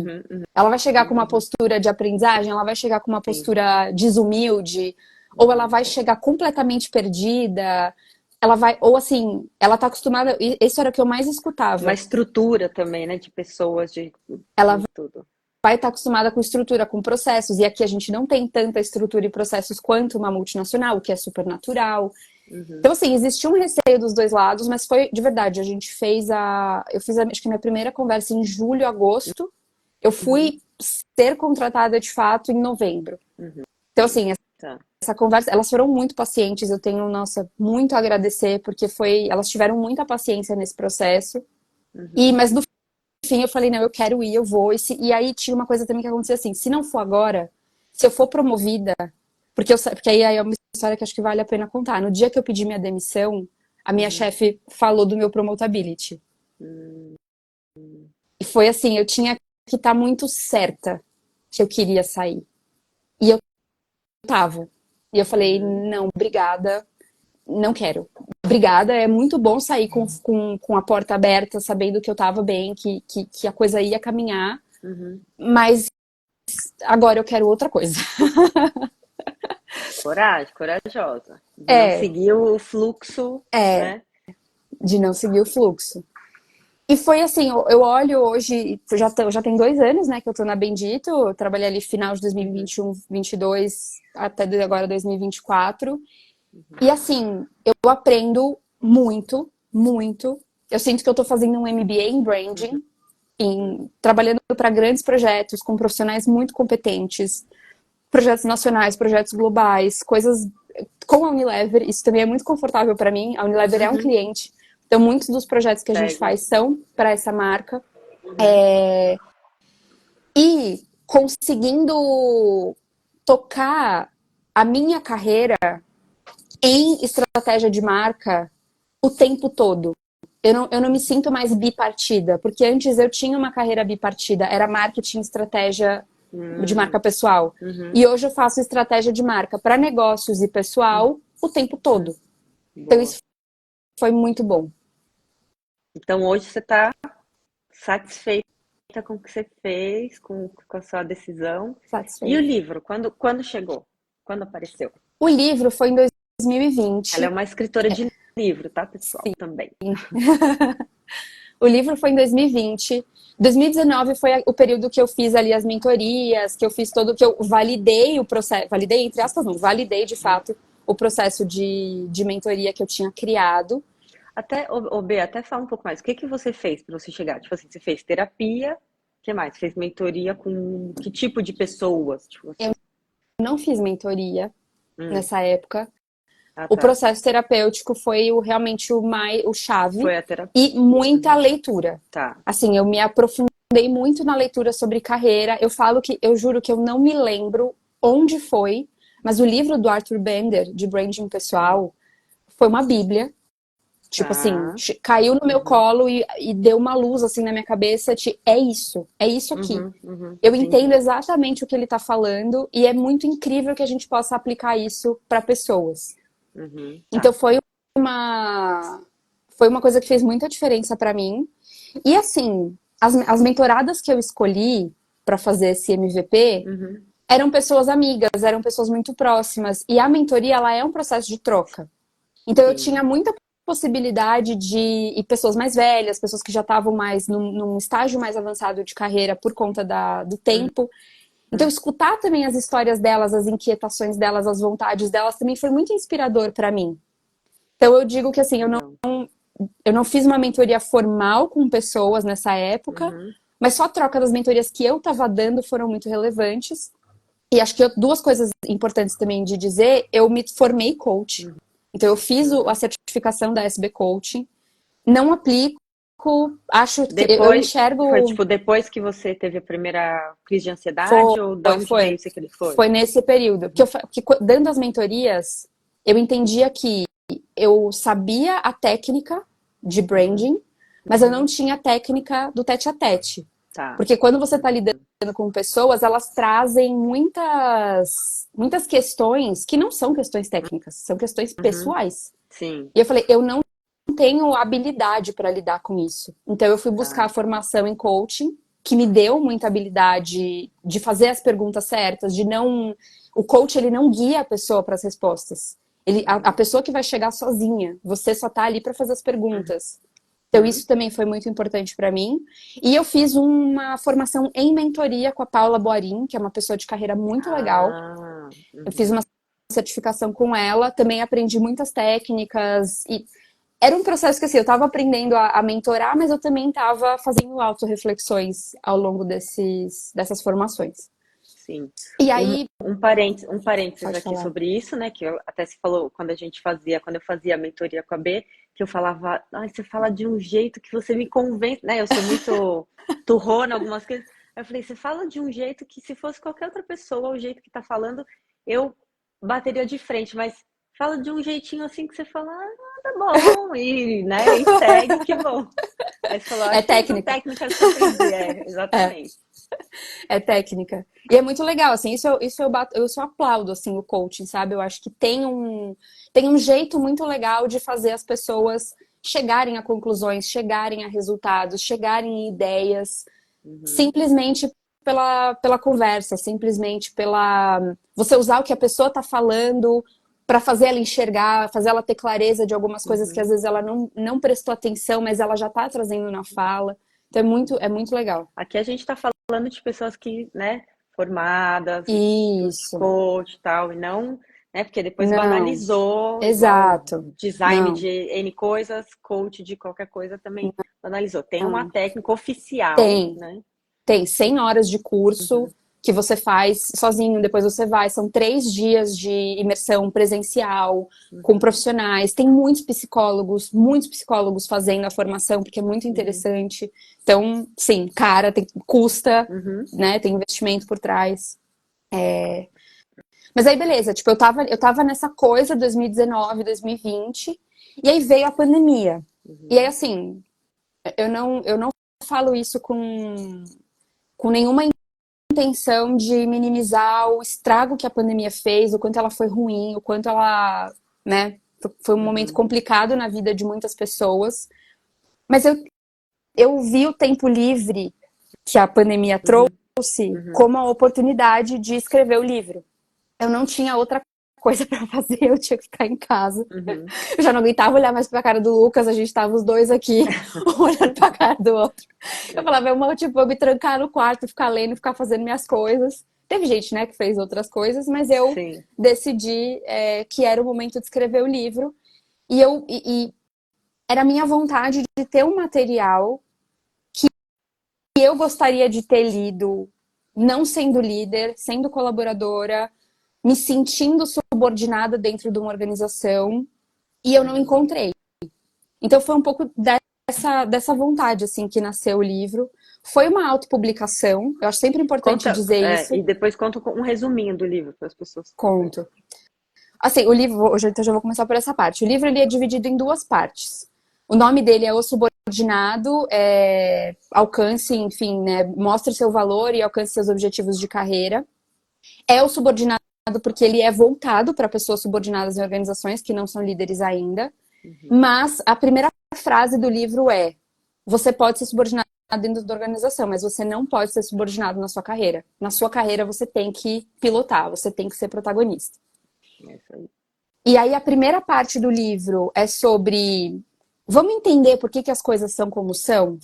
Ela vai chegar com uma postura de aprendizagem? Ela vai chegar com uma postura desumilde? Ou ela vai chegar completamente perdida? Ela vai, ou assim, ela tá acostumada, isso era o que eu mais escutava. Uma estrutura também, né, de pessoas, ela tudo. Vai estar acostumada com estrutura, com processos, e aqui a gente não tem tanta estrutura e processos quanto uma multinacional, o que é super natural. Então, assim, existia um receio dos dois lados, mas foi, de verdade, eu fiz acho que minha primeira conversa em julho, agosto, eu fui ser contratada de fato em novembro. Então, assim, essa conversa, elas foram muito pacientes, eu tenho, nossa, muito a agradecer, porque elas tiveram muita paciência nesse processo. Mas no fim eu falei, não, eu quero ir, eu vou. E aí tinha uma coisa também que acontecia assim, se não for agora, se eu for promovida, porque aí é uma história que acho que vale a pena contar. No dia que eu pedi minha demissão, a minha chefe falou do meu promotability. E foi assim, eu tinha que estar muito certa que eu queria sair. E eu tava. E eu falei, não, obrigada, não quero. Obrigada, é muito bom sair com a porta aberta, sabendo que eu tava bem, que a coisa ia caminhar, mas agora eu quero outra coisa. Coragem, corajosa. De não É, seguir o fluxo, é, né? de não seguir o fluxo. E foi assim, eu olho hoje, já tem 2 anos, né, que eu tô na Bendito, eu trabalhei ali final de Uhum, 2021, 22, até agora 2024. E uhum, assim, eu aprendo muito, muito. Eu sinto que eu tô fazendo um MBA em uhum, branding, uhum, trabalhando para grandes projetos, com profissionais muito competentes, projetos nacionais, projetos globais, coisas com a Unilever. Isso também é muito confortável para mim. A Unilever é um uhum. cliente, então muitos dos projetos que a gente Segue. faz são para essa marca. Uhum, E conseguindo tocar a minha carreira em estratégia de marca o tempo todo. Eu não me sinto mais bipartida, porque antes eu tinha uma carreira bipartida, era marketing, estratégia de marca uhum, pessoal. uhum, E hoje eu faço estratégia de marca para negócios e uhum, pessoal o tempo todo. uhum. Então Boa. isso foi muito bom. Então hoje você está satisfeita com o que você fez, com a sua decisão. E o Satisfeita. livro, quando chegou? Quando apareceu? O livro foi em Ela é 2020. uma escritora de livro, tá, pessoal? Também. O livro foi em 2020. 2019 foi o período que eu fiz ali as mentorias, que eu fiz todo, que eu validei o processo, validei entre aspas, não, validei de fato o processo de mentoria que eu tinha criado. Até, ô, Bê, até fala um pouco mais. O que que você fez para você chegar? Tipo assim, você fez terapia, o que mais? Fez mentoria com que tipo de pessoas? Tipo Eu assim. não fiz mentoria Hum, nessa época. ah, O tá. processo terapêutico foi realmente o chave Foi a terapia. e muita Uhum, leitura. tá. Assim, eu me aprofundei muito na leitura sobre carreira. Eu falo que eu juro que eu não me lembro onde foi, mas o livro do Arthur Bender, de branding Uhum, pessoal, foi uma bíblia. Tipo assim, tá. caiu no meu Uhum, colo e deu uma luz assim na minha cabeça de é isso aqui. uhum, uhum, Eu entendo entendi. exatamente o que ele está falando e é muito incrível que a gente possa aplicar isso para pessoas. Uhum, Então tá. uma foi uma coisa que fez muita diferença para mim. E assim, as mentoradas que eu escolhi para fazer esse MVP Uhum, eram pessoas amigas, eram pessoas muito próximas. E a mentoria, ela é um processo de troca. Então eu sim. tinha muita possibilidade de e pessoas mais velhas, pessoas que já estavam mais num estágio mais avançado de carreira por conta do Uhum, tempo. Então escutar também as histórias delas, as inquietações delas, as vontades delas também foi muito inspirador para mim. Então eu digo que assim, legal. eu não fiz uma mentoria formal com pessoas nessa época, Uhum, mas só a troca das mentorias que eu estava dando foram muito relevantes. E acho que duas coisas importantes também de dizer, eu me formei coach. uhum, Então eu fiz a uhum. certificação da SB Coaching, não aplico, acho que eu Depois, foi enxergo tipo depois que você teve a primeira crise de foi, ansiedade ou da onde veio foi, isso que ele foi? foi nesse período que dando as mentorias, eu entendia que eu sabia a técnica de Uhum, branding, mas eu não uhum, tinha a técnica do tete a tete. tá. Porque quando você está lidando Uhum, com pessoas, elas trazem muitas questões que não são questões técnicas, são questões uhum, pessoais. sim, E eu falei, eu não tenho habilidade para lidar com isso. Então eu fui buscar a tá. formação em coaching, que me deu muita habilidade de fazer as perguntas certas, de não. O coach ele não guia a pessoa para as respostas. A Uhum, pessoa que vai chegar sozinha. Você só tá ali para fazer as perguntas. Então uhum. isso também foi muito importante para mim. E eu fiz uma formação em mentoria com a Paula Boarim, que é uma pessoa de carreira muito legal. Ah, Eu fiz uma uhum. certificação com ela, também aprendi muitas técnicas e era um processo que assim, eu estava aprendendo a mentorar, mas eu também estava fazendo autorreflexões ao longo dessas formações. Sim. E aí, Um parênteses pode aqui falar. sobre isso, né? Que até se falou quando eu fazia a mentoria com a B, que eu falava, ai, você fala de um jeito que você me convence, né? Eu sou muito turrona, algumas coisas. Aí eu falei, você fala de um jeito que se fosse qualquer outra pessoa, o jeito que tá falando, eu bateria de frente, mas fala de um jeitinho assim que você fala, ah, tá bom, e, né, e segue, que bom. Aí você falou, É acho que são técnica. técnicas que eu aprendi, É, exatamente. é técnica. E é muito legal, assim, eu só aplaudo, assim, o coaching, sabe? Eu acho que tem um jeito muito legal de fazer as pessoas chegarem a conclusões, chegarem a resultados, chegarem a ideias, Uhum, simplesmente pela conversa, simplesmente pela você usar o que a pessoa está falando para fazer ela enxergar, fazer ela ter clareza de algumas coisas que Uhum. às vezes ela não prestou atenção, mas ela já está trazendo na fala. Então é muito legal. Aqui a gente está falando de pessoas que, né, formadas, estudo de Isso. coach e tal, e não, né, porque depois Não. banalizou, igual Exato. design Não. de N coisas, coach de qualquer coisa também banalizou. Tem uma Não. técnica oficial, Tem. né? Tem 100 horas de curso Uhum, que você faz sozinho, depois você vai. São 3 dias de imersão presencial com uhum, profissionais. Tem muitos psicólogos fazendo a formação, porque é muito uhum, interessante. Então, sim, cara, custa, uhum, né? Tem investimento por trás. Mas aí, beleza, tipo, eu tava nessa coisa 2019, 2020, e aí veio a pandemia. E aí, uhum, assim, eu não falo isso com nenhuma intenção de minimizar o estrago que a pandemia fez, o quanto ela foi ruim, o quanto ela, né, foi um momento uhum, complicado na vida de muitas pessoas. Mas eu vi o tempo livre que a pandemia uhum, trouxe uhum, como a oportunidade de escrever o livro. Eu não tinha outra coisa para fazer, eu tinha que ficar em casa. uhum. Eu já não aguentava olhar mais pra cara do Lucas, a gente tava os dois aqui, olhando pra cara do outro. Eu É, falava, tipo, eu me trancar no quarto, ficar lendo, ficar fazendo minhas coisas. Teve gente, né, que fez outras coisas, mas eu sim. decidi que era o momento de escrever o livro. E era a minha vontade de ter um material que eu gostaria de ter lido, não sendo líder, sendo colaboradora, me sentindo subordinada dentro de uma organização, e eu não Uhum. encontrei. Então foi um pouco dessa vontade assim que nasceu o livro. Foi uma autopublicação, eu acho sempre importante Conta, dizer isso. e depois conta um resuminho do livro para as pessoas. Conto. Assim, o livro, hoje então já vou começar por essa parte. O livro ele é dividido em duas partes. O nome dele é O Subordinado, alcance, enfim, né, mostre seu valor e alcance seus objetivos de carreira. É o subordinado porque ele é voltado para pessoas subordinadas em organizações que não são líderes ainda. Uhum. Mas a primeira frase do livro é: você pode ser subordinado dentro da organização, mas você não pode ser subordinado na sua carreira. Na sua carreira você tem que pilotar, você tem que ser protagonista. É isso aí. E aí a primeira parte do livro é sobre vamos entender por que as coisas são como são?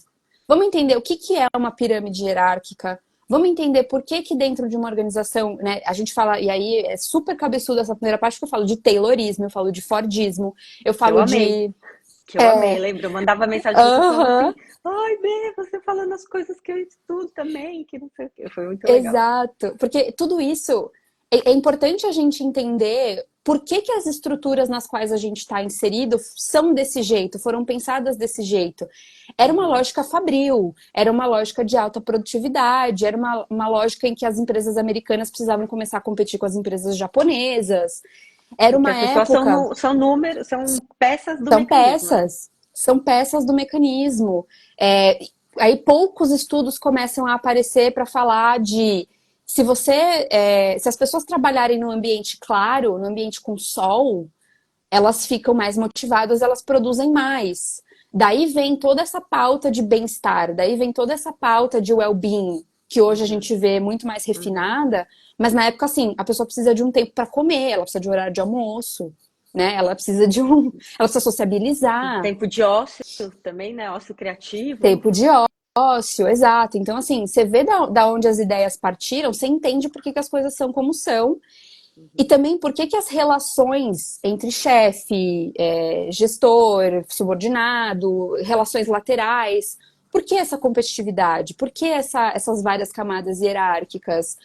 Vamos entender o que é uma pirâmide hierárquica? Vamos entender por que dentro de uma organização, né, a gente fala, e aí é super cabeçudo essa primeira parte que eu falo de Taylorismo, eu falo de Fordismo, eu Que eu falo amei. de Que eu amei, lembro. Eu mandava mensagem pra você falando aham, assim: ai, Bê, você falando as coisas que eu estudo também, que não sei o quê. Foi muito legal. exato. Porque tudo isso é importante a gente entender por que as estruturas nas quais a gente está inserido são desse jeito, foram pensadas desse jeito. Era uma Uhum. lógica fabril, era uma lógica de alta produtividade, era uma lógica em que as empresas americanas precisavam começar a competir com as empresas japonesas. Era E que uma as pessoas são, época. são números, são peças do São mecanismo, né? peças, são peças do mecanismo. É, aí poucos estudos começam a aparecer para falar de se as pessoas trabalharem num ambiente claro, num ambiente com sol, elas ficam mais motivadas, elas produzem mais. Daí vem toda essa pauta de bem-estar, daí vem toda essa pauta de well-being, que hoje a Uhum, gente vê muito mais uhum. refinada, mas na época, assim, a pessoa precisa de um tempo para comer, ela precisa de horário de almoço, né? Ela precisa ela precisa sociabilizar, Tempo de ócio também, né? Ócio criativo. tempo de ócio, exato. Então, assim, você vê da onde as ideias partiram, você entende por que as coisas são como são, e Uhum, também por que as relações entre chefe, gestor, subordinado, relações laterais, por que essa competitividade? Por que essas várias camadas hierárquicas?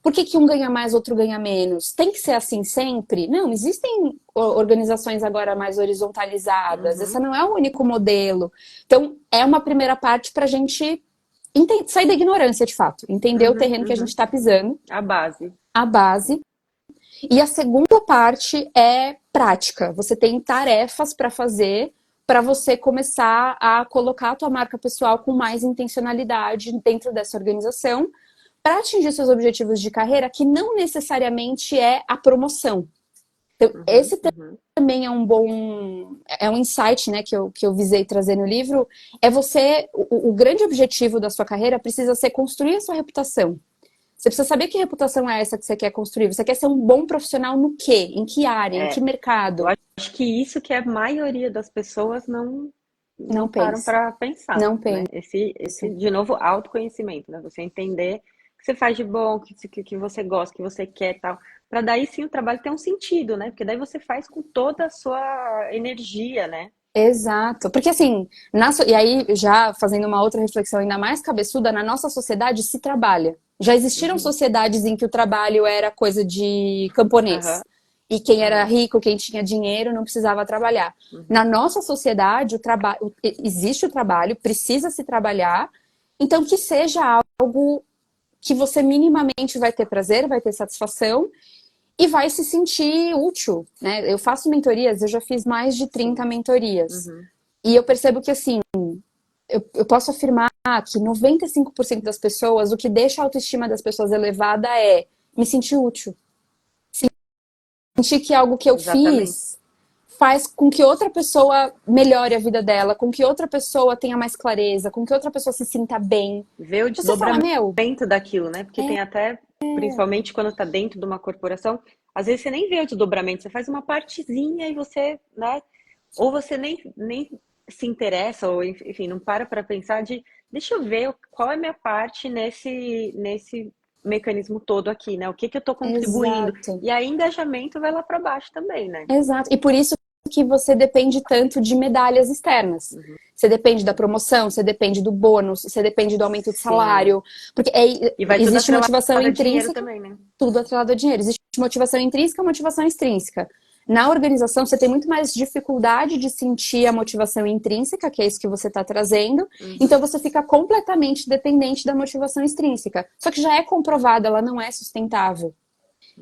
Por que um ganha mais, outro ganha menos? Tem que ser assim sempre? Não, existem organizações agora mais horizontalizadas. Esse uhum, não é o único modelo. Então, é uma primeira parte para a gente sair da ignorância, de fato. Entender o uhum, terreno que a gente uhum. está pisando, A base. a base. E a segunda parte é prática. Você tem tarefas para fazer para você começar a colocar a tua marca pessoal com mais intencionalidade dentro dessa organização para atingir seus objetivos de carreira, que não necessariamente é a promoção. Então, Uhum, esse uhum. também é um insight, né, que eu visei trazer no livro, é o grande objetivo da sua carreira precisa ser construir a sua reputação. Você precisa saber que reputação é essa que você quer construir. Você quer ser um bom profissional no quê? Em que área? Em que É, eu mercado? acho que isso que a maioria das pessoas não Não param pensa. para pensar, Não né? pensa. De novo, autoconhecimento, né? Você entender o que você faz de bom, que você gosta, que você quer e tal, para daí sim o trabalho ter um sentido, né? Porque daí você faz com toda a sua energia, né? Exato. Porque assim, e aí já fazendo uma outra reflexão ainda mais cabeçuda, na nossa sociedade se trabalha. Já existiram Uhum. sociedades em que o trabalho era coisa de Aham, camponês. E quem era aham, rico, quem tinha dinheiro, não precisava trabalhar. uhum. Na nossa sociedade, existe o trabalho, precisa se trabalhar, então que seja algo que você minimamente vai ter prazer, vai ter satisfação e vai se sentir útil, né? Eu faço mentorias, eu já fiz mais de 30 Sim. mentorias. Uhum. E eu percebo que, assim, eu posso afirmar que 95% das pessoas, o que deixa a autoestima das pessoas elevada é me sentir útil. Sentir que algo que eu Exatamente. fiz faz com que outra pessoa melhore a vida dela, com que outra pessoa tenha mais clareza, com que outra pessoa se sinta bem. Ver o Você fala, meu, desdobramento daquilo, né? Porque tem até, principalmente quando está dentro de uma corporação, às vezes você nem vê o desdobramento, você faz uma partezinha e você, né? Ou você nem se interessa, ou enfim, não para pensar de, deixa eu ver qual é a minha parte nesse mecanismo todo aqui, né? O que eu estou contribuindo? exato. E aí engajamento vai lá para baixo também, né? Exato. E por isso que você depende tanto de medalhas externas. Uhum. Você depende da promoção, você depende do bônus, você depende do aumento de Sim. salário. Porque E vai tudo existe atrelado motivação a dinheiro intrínseca, também, né? tudo atrelado a dinheiro. Existe motivação intrínseca e motivação extrínseca. Na organização, você tem muito mais dificuldade de sentir a motivação intrínseca, que é isso que você está trazendo. Então, Uhum. você fica completamente dependente da motivação extrínseca. Só que já é comprovada, ela não é sustentável.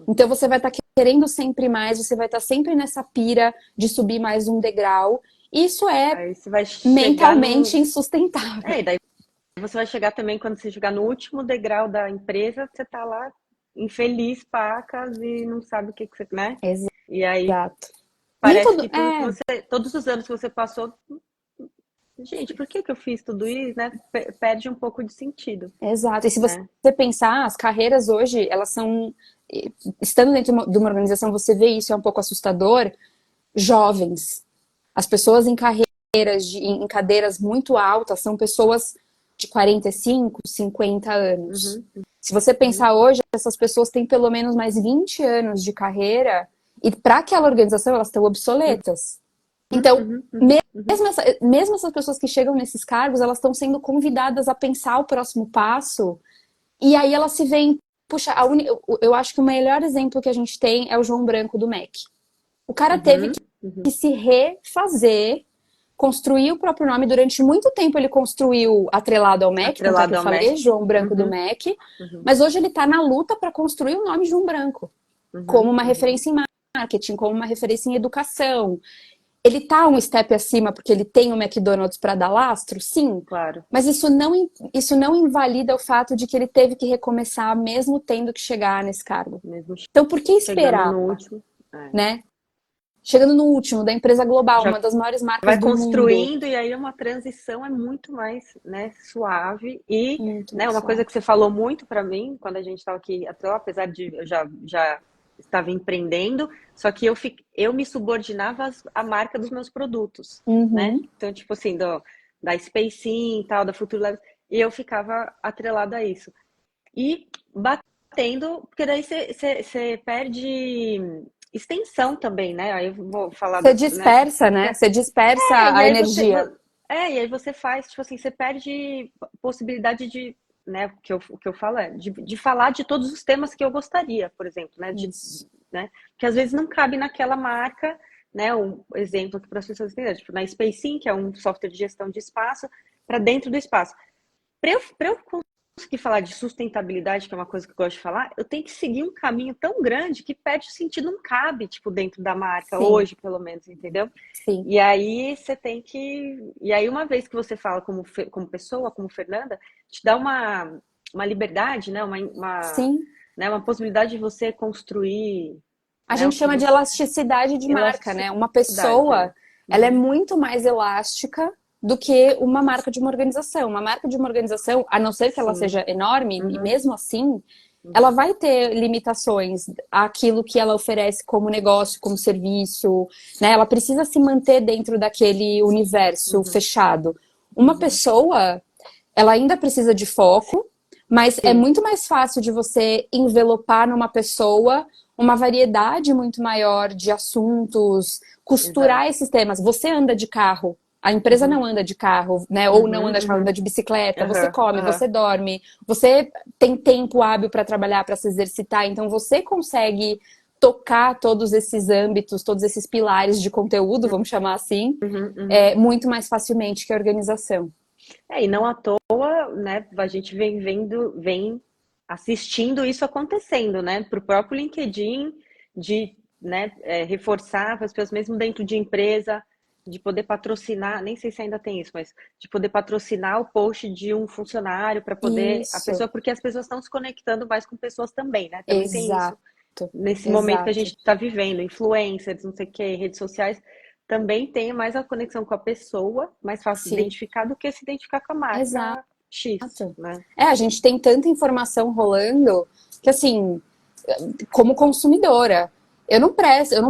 Então você vai estar querendo sempre mais, você vai estar sempre nessa pira de subir mais um degrau. Isso é Aí você vai chegar mentalmente no. insustentável. É, e daí você vai chegar também, quando você chegar no último degrau da empresa, você tá lá infeliz, pacas, e não sabe o que que você, né? E aí Exato. Nem parece todo. que tudo que você, todos os anos que você passou, gente, por que que eu fiz tudo isso, né? Perde um pouco de sentido, Exato. E se você né? pensar, as carreiras hoje, elas são. Estando dentro de uma organização, você vê isso, é um pouco assustador. Jovens. As pessoas em cadeiras muito altas são pessoas de 45, 50 anos. Uhum, Se você uhum, pensar hoje, essas pessoas têm pelo menos mais 20 anos de carreira e para aquela organização elas estão obsoletas. Então, uhum, uhum, uhum. mesmo essas pessoas que chegam nesses cargos, elas estão sendo convidadas a pensar o próximo passo e aí elas se veem, puxa, eu acho que o melhor exemplo que a gente tem é o João Branco do MEC. O cara teve Uhum, que uhum. se refazer, construir o próprio nome. Durante muito tempo ele construiu atrelado ao MEC, tanto é que Atrelado eu ao MEC. falei João Branco do Uhum, MEC, uhum, mas hoje ele está na luta para construir o nome João Branco, como uhum, uma uhum. referência em marketing, como uma referência em educação. Ele está um step acima porque ele tem o McDonald's para dar lastro? Sim. Claro, Mas isso não invalida o fato de que ele teve que recomeçar mesmo tendo que chegar nesse cargo. mesmo Então, por que chegando esperar, no último. É. né? Chegando no último, da empresa global, Já uma das maiores marcas vai do mundo. construindo e aí uma transição é muito mais, né, suave e, Muito né, mais uma coisa suave. que você falou muito para mim quando a gente estava aqui, até apesar de eu já estava empreendendo, só que eu me subordinava à marca dos meus produtos, né? Uhum. Então, tipo assim, da Spacing e tal, da Future Labs, e eu ficava atrelada a isso. E batendo, porque daí você perde extensão também, né? Aí eu vou falar Você das, né? dispersa, né? Você dispersa E a aí você, energia. e aí você faz, tipo assim, você perde possibilidade de, né, o que eu falo é de falar de todos os temas que eu gostaria, por exemplo, né, Isso. né, que às vezes não cabe naquela marca, né, um exemplo aqui para as pessoas entenderem, tipo, na SpaceX, que é um software de gestão de espaço, para dentro do espaço. Para eu conseguir falar de sustentabilidade, que é uma coisa que eu gosto de falar, eu tenho que seguir um caminho tão grande que perde o sentido, não cabe, tipo, dentro da marca, Sim, hoje, pelo menos, entendeu? sim. E aí você tem que. E aí, uma vez que você fala como pessoa, como Fernanda, te dá uma liberdade, né? Sim, Né? Uma possibilidade de você construir. A né? O gente que chama de você... elasticidade de marca, né? Uma Elasticidade, pessoa, é. ela é Uhum, muito mais elástica do que uma marca de uma organização. Uma marca de uma organização, a não ser que ela sim. seja enorme, e Uhum, mesmo assim, ela uhum, vai ter limitações àquilo que ela oferece como negócio, como serviço, né? Ela precisa se manter dentro daquele universo uhum, fechado. Uma uhum. pessoa, ela ainda precisa de foco, mas é Sim, muito mais fácil de você envelopar numa pessoa uma variedade muito maior de assuntos, costurar exato. esses temas. Você anda de carro, a empresa Uhum, não anda de carro, né? Ou não uhum, anda de carro, uhum. anda de bicicleta. Você Aham, come, aham. você dorme, você tem tempo hábil para trabalhar, para se exercitar. Então você consegue tocar todos esses âmbitos, todos esses pilares de conteúdo, vamos chamar assim, Uhum, uhum. muito mais facilmente que a organização. E não à toa, né, a gente vem vendo, vem assistindo isso acontecendo, né, para o próprio LinkedIn, de, né, reforçar para as pessoas mesmo dentro de empresa, de poder patrocinar, nem sei se ainda tem isso, mas de poder patrocinar o post de um funcionário para poder a Isso, pessoa, porque as pessoas estão se conectando mais com pessoas também, né? Também tem isso exato, nesse momento que a gente exato. está vivendo, influencers, não sei o que, redes sociais, também tem mais a conexão com a pessoa, mais fácil de Sim, identificar do que se identificar com a exato. marca X, né? A gente tem tanta informação rolando que, assim, como consumidora, eu não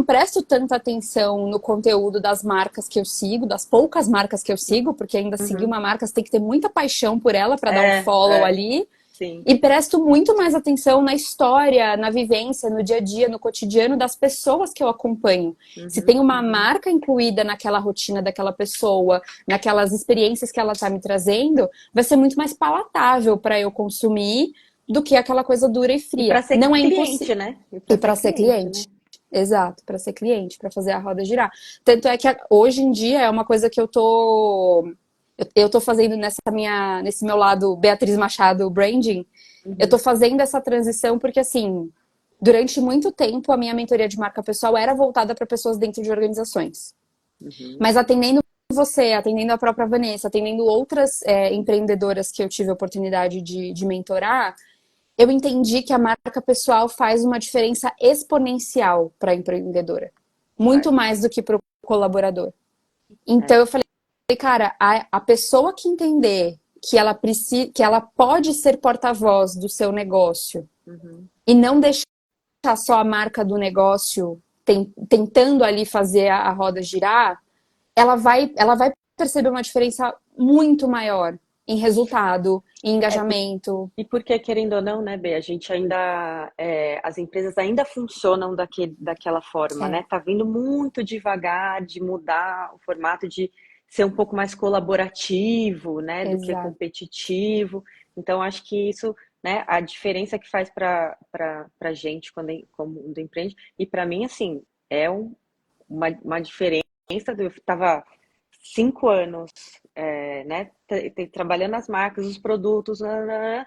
presto tanta atenção no conteúdo das marcas que eu sigo, das poucas marcas que eu sigo, porque ainda seguir Uhum. uma marca você tem que ter muita paixão por ela para dar o follow É, ali. sim. E presto muito mais atenção na história, na vivência, no dia a dia, no cotidiano das pessoas que eu acompanho. Se Uhum, tem uma uhum. marca incluída naquela rotina daquela pessoa, naquelas experiências que ela está me trazendo, vai ser muito mais palatável para eu consumir do que aquela coisa dura e E fria. para ser Não é cliente, impossível. né? E E para ser para ser cliente, né? cliente. Exato, para ser cliente, para fazer a roda girar. Tanto é que hoje em dia é uma coisa que eu tô fazendo nesse meu lado Beatriz Machado branding, eu tô Uhum, fazendo essa transição porque, assim, durante muito tempo a minha mentoria de marca pessoal era voltada para pessoas dentro de organizações. uhum. Mas atendendo você, atendendo a própria Vanessa, atendendo outras empreendedoras que eu tive a oportunidade de mentorar, eu entendi que a marca pessoal faz uma diferença exponencial para a empreendedora. Muito Faz. mais do que para o colaborador. Então É. eu falei, cara, a pessoa que entender que ela precisa, que ela pode ser porta-voz do seu negócio Uhum. e não deixar só a marca do negócio tentando ali fazer a roda girar, ela vai perceber uma diferença muito maior em resultado, em É, engajamento. e porque, querendo ou não, né, Bê, a gente ainda, as empresas ainda funcionam daquela forma, É, né? Tá vindo muito devagar de mudar o formato, de ser um pouco mais colaborativo, né, do que exato. competitivo. Então, acho que isso, né, a diferença que faz para gente quando empreende, e para mim, assim, é uma diferença. Eu estava 5 anos, né, trabalhando as marcas, os produtos, nananã.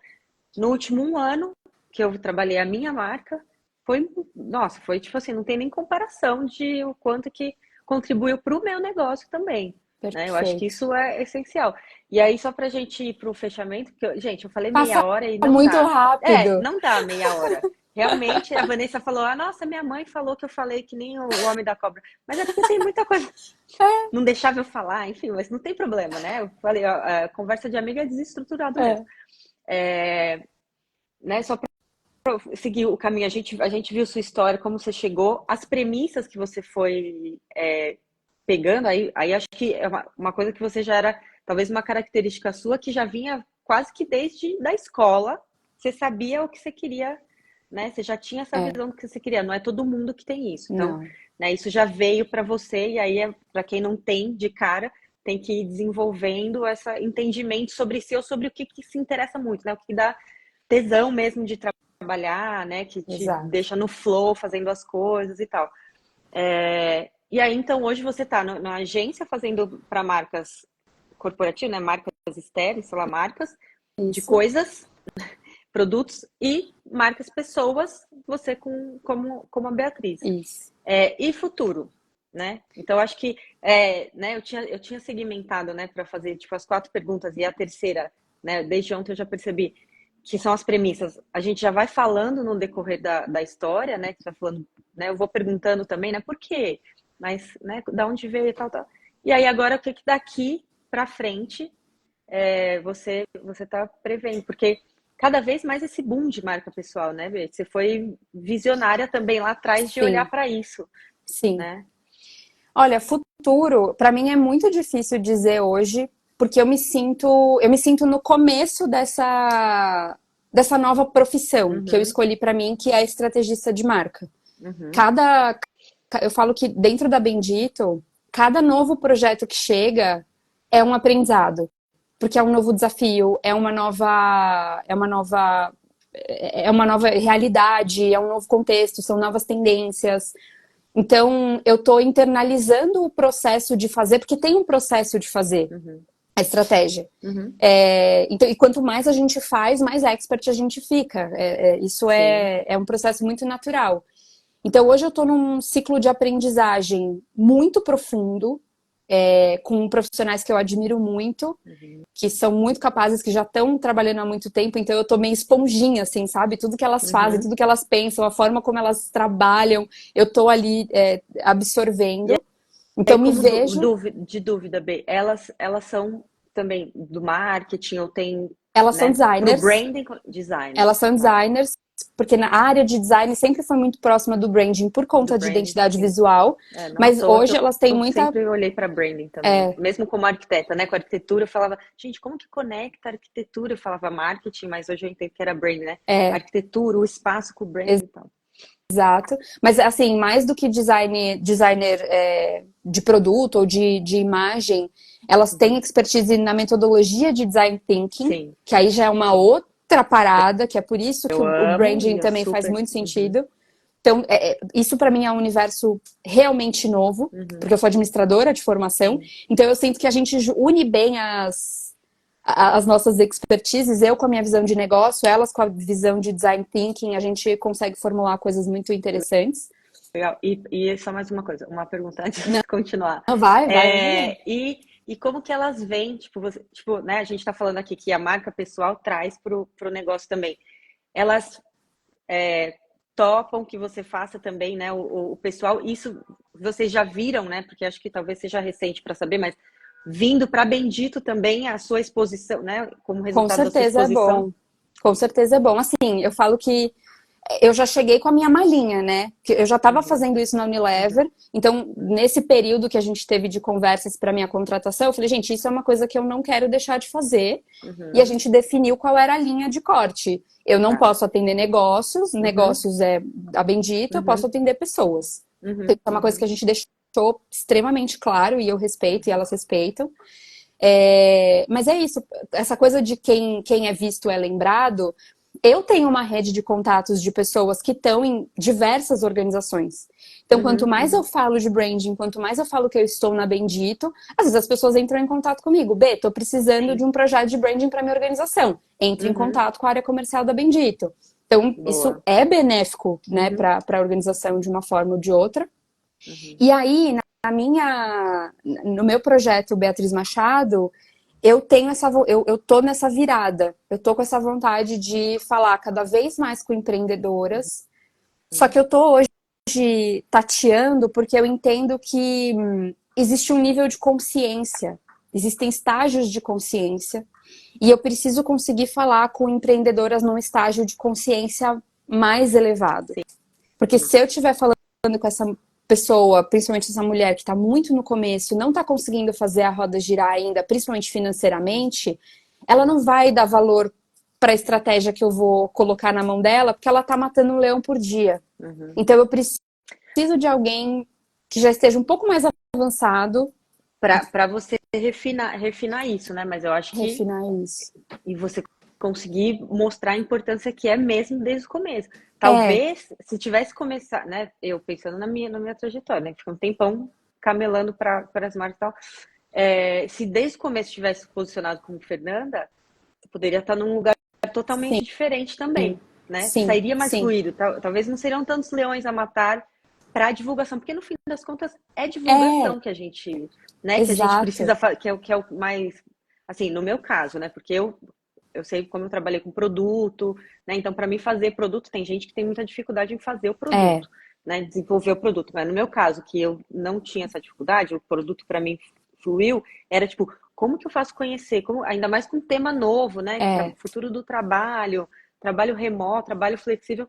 No último 1 ano que eu trabalhei a minha marca, nossa, foi tipo assim, não tem nem comparação de o quanto que contribuiu para o meu negócio também, né? Eu acho que Perfeito. isso é essencial. E aí, só para a gente ir para o fechamento, porque, gente, eu falei Passa meia hora e não muito dá. rápido. Não dá meia hora. Realmente, a Vanessa falou: ah, nossa, minha mãe falou que eu falei que nem o Homem da Cobra. Mas é porque tem muita coisa. Não deixava eu falar, enfim, mas não tem problema, né? Eu falei: ó, a conversa de amiga é desestruturado mesmo. É, É, né? Só seguir o caminho. A gente viu sua história, como você chegou, as premissas que você foi pegando, aí acho que é uma coisa que você já era, talvez uma característica sua, que já vinha quase que desde da escola, você sabia o que você queria, né? Você já tinha essa é, visão do que você queria, não é todo mundo que tem isso. Então, não. né, isso já veio para você, e aí, para quem não tem de cara, tem que ir desenvolvendo esse entendimento sobre si ou sobre o que se interessa muito, né? O que dá tesão mesmo de trabalhar, né? Que te Exato. deixa no flow, fazendo as coisas e tal. E aí, então, hoje você está na agência fazendo para marcas corporativas, né? Marcas externas, sei lá, marcas de Isso, coisas, produtos e marcas pessoas, você como a Beatriz. isso. E futuro, né? Então, acho que né, eu tinha segmentado, né, para fazer tipo as 4 perguntas e a terceira, né? Desde ontem eu já percebi. que são as premissas, a gente já vai falando no decorrer da história, né? Que você vai falando, né? Eu vou perguntando também, né? Por quê? Mas, né? Da onde veio e tal, tal. E aí agora o que que daqui para frente você tá prevendo? Porque cada vez mais esse boom de marca pessoal, né, Bê? Você foi visionária também lá atrás de olhar Sim, para isso, sim. né? Olha, futuro, para mim é muito difícil dizer hoje, porque eu me sinto no começo dessa nova profissão que eu Uhum, escolhi para mim, que é estrategista de marca. uhum, Cada, eu falo que dentro da Bendito, cada novo projeto que chega é um aprendizado, porque é um novo desafio, é uma nova realidade, é um novo contexto, são novas tendências. Então, eu estou internalizando o processo de fazer, porque tem um processo de fazer uhum, a estratégia. uhum. Então, e quanto mais a gente faz, mais expert a gente fica. Isso Sim. é um processo muito natural. Então, hoje eu estou num ciclo de aprendizagem muito profundo, com profissionais que eu admiro muito, Uhum, que são muito capazes, que já estão trabalhando há muito tempo, então eu tô meio esponjinha, assim, sabe? Tudo que elas fazem, uhum. tudo que elas pensam, a forma como elas trabalham, eu tô ali E absorvendo. aí, Então me como vejo, de dúvida, B, elas são também do marketing ou tem, elas são né, pro designers, branding designers, elas são tá? designers, porque na área de design sempre foi muito próxima do branding por Do conta de branding, identidade sim. visual, Não à mas toa que hoje elas têm eu muita. sempre olhei para branding também, É, mesmo como arquiteta, né? Com arquitetura eu falava, gente, como que conecta a arquitetura? Eu falava marketing, mas hoje eu entendo que era branding, né? é, Arquitetura, o espaço com o branding e tal. Exato. Mas, assim, mais do que designer de produto ou de imagem, elas têm Uhum. expertise na metodologia de design thinking, Sim, que aí já é uma outra parada, que é por isso que eu o amo branding e eu também faz super. muito Uhum, sentido. Então, isso para mim é um universo realmente novo, porque uhum, eu sou administradora de formação, sim. então eu sinto que a gente une bem as nossas expertises, eu com a minha visão de negócio, elas com a visão de design thinking, a gente consegue formular coisas muito interessantes. Legal. E só mais uma coisa, uma pergunta antes Não, de continuar. vai, manda ver. E como que elas veem, tipo, tipo, né, a gente está falando aqui que a marca pessoal traz pro negócio também. Elas topam que você faça também, né, o pessoal, isso vocês já viram, né, porque acho que talvez seja recente para saber, mas vindo para Bendito também a sua exposição, né, como Com resultado da sua certeza é exposição. bom. Com certeza é bom. Assim, eu falo que eu já cheguei com a minha malinha, né? Que eu já estava Uhum, fazendo isso na uhum, Unilever. Então, nesse período que a gente teve de conversas para minha contratação, eu falei, gente, isso é uma coisa que eu não quero deixar de fazer. E a uhum, gente definiu qual era a linha de corte. Eu não tá. posso atender negócios, Uhum, negócios é a Bendito, eu posso uhum, atender pessoas. Então, uhum, isso é uma coisa que uhum. a gente deixou extremamente claro e eu respeito e elas respeitam. Mas é isso, essa coisa de quem é visto é lembrado. Eu tenho uma rede de contatos de pessoas que estão em diversas organizações. Então, quanto Uhum, mais eu uhum. falo de branding, quanto mais eu falo que eu estou na Bendito, às vezes as pessoas entram em contato comigo. B, estou precisando de Sim. um projeto de branding para minha organização. Entre em Uhum. contato com a área comercial da Bendito. Então, isso Boa. é benéfico, né, Uhum, para a organização de uma forma ou de outra. uhum. E aí, no meu projeto Beatriz Machado, eu tenho eu tô nessa virada. Eu tô com essa vontade de falar cada vez mais com empreendedoras. Só que eu tô hoje tateando porque eu entendo que existe um nível de consciência, existem estágios de consciência, e eu preciso conseguir falar com empreendedoras num estágio de consciência mais elevado. Porque Sim. se eu estiver falando com essa pessoa, principalmente essa mulher que está muito no começo, não está conseguindo fazer a roda girar ainda, principalmente financeiramente, ela não vai dar valor para a estratégia que eu vou colocar na mão dela, porque ela está matando um leão por dia. Uhum. Então eu preciso de alguém que já esteja um pouco mais avançado, Para você refinar isso, né? Mas eu acho que refinar isso. e você conseguir mostrar a importância que é mesmo desde o começo. É, Talvez se tivesse começado, né? Eu pensando na minha trajetória, né? Que fica um tempão camelando para as marcas e tal. Se desde o começo tivesse posicionado como Fernanda, poderia estar num lugar sim, totalmente diferente também, né? sim, Sairia mais sim. fluido. Talvez não seriam tantos leões a matar para divulgação, porque no fim das contas é É, divulgação que a gente, né, que a gente exato. precisa, que é o mais, assim, no meu caso, né? Porque eu eu sei como eu trabalhei com produto, né? Então, para mim fazer produto, tem gente que tem muita dificuldade em fazer o É, produto, né? Desenvolver o produto. Mas no meu caso, que eu não tinha essa dificuldade, o produto para mim fluiu, era tipo, como que eu faço conhecer? Como, ainda mais com um tema novo, né? é, Futuro do trabalho, trabalho remoto, trabalho flexível.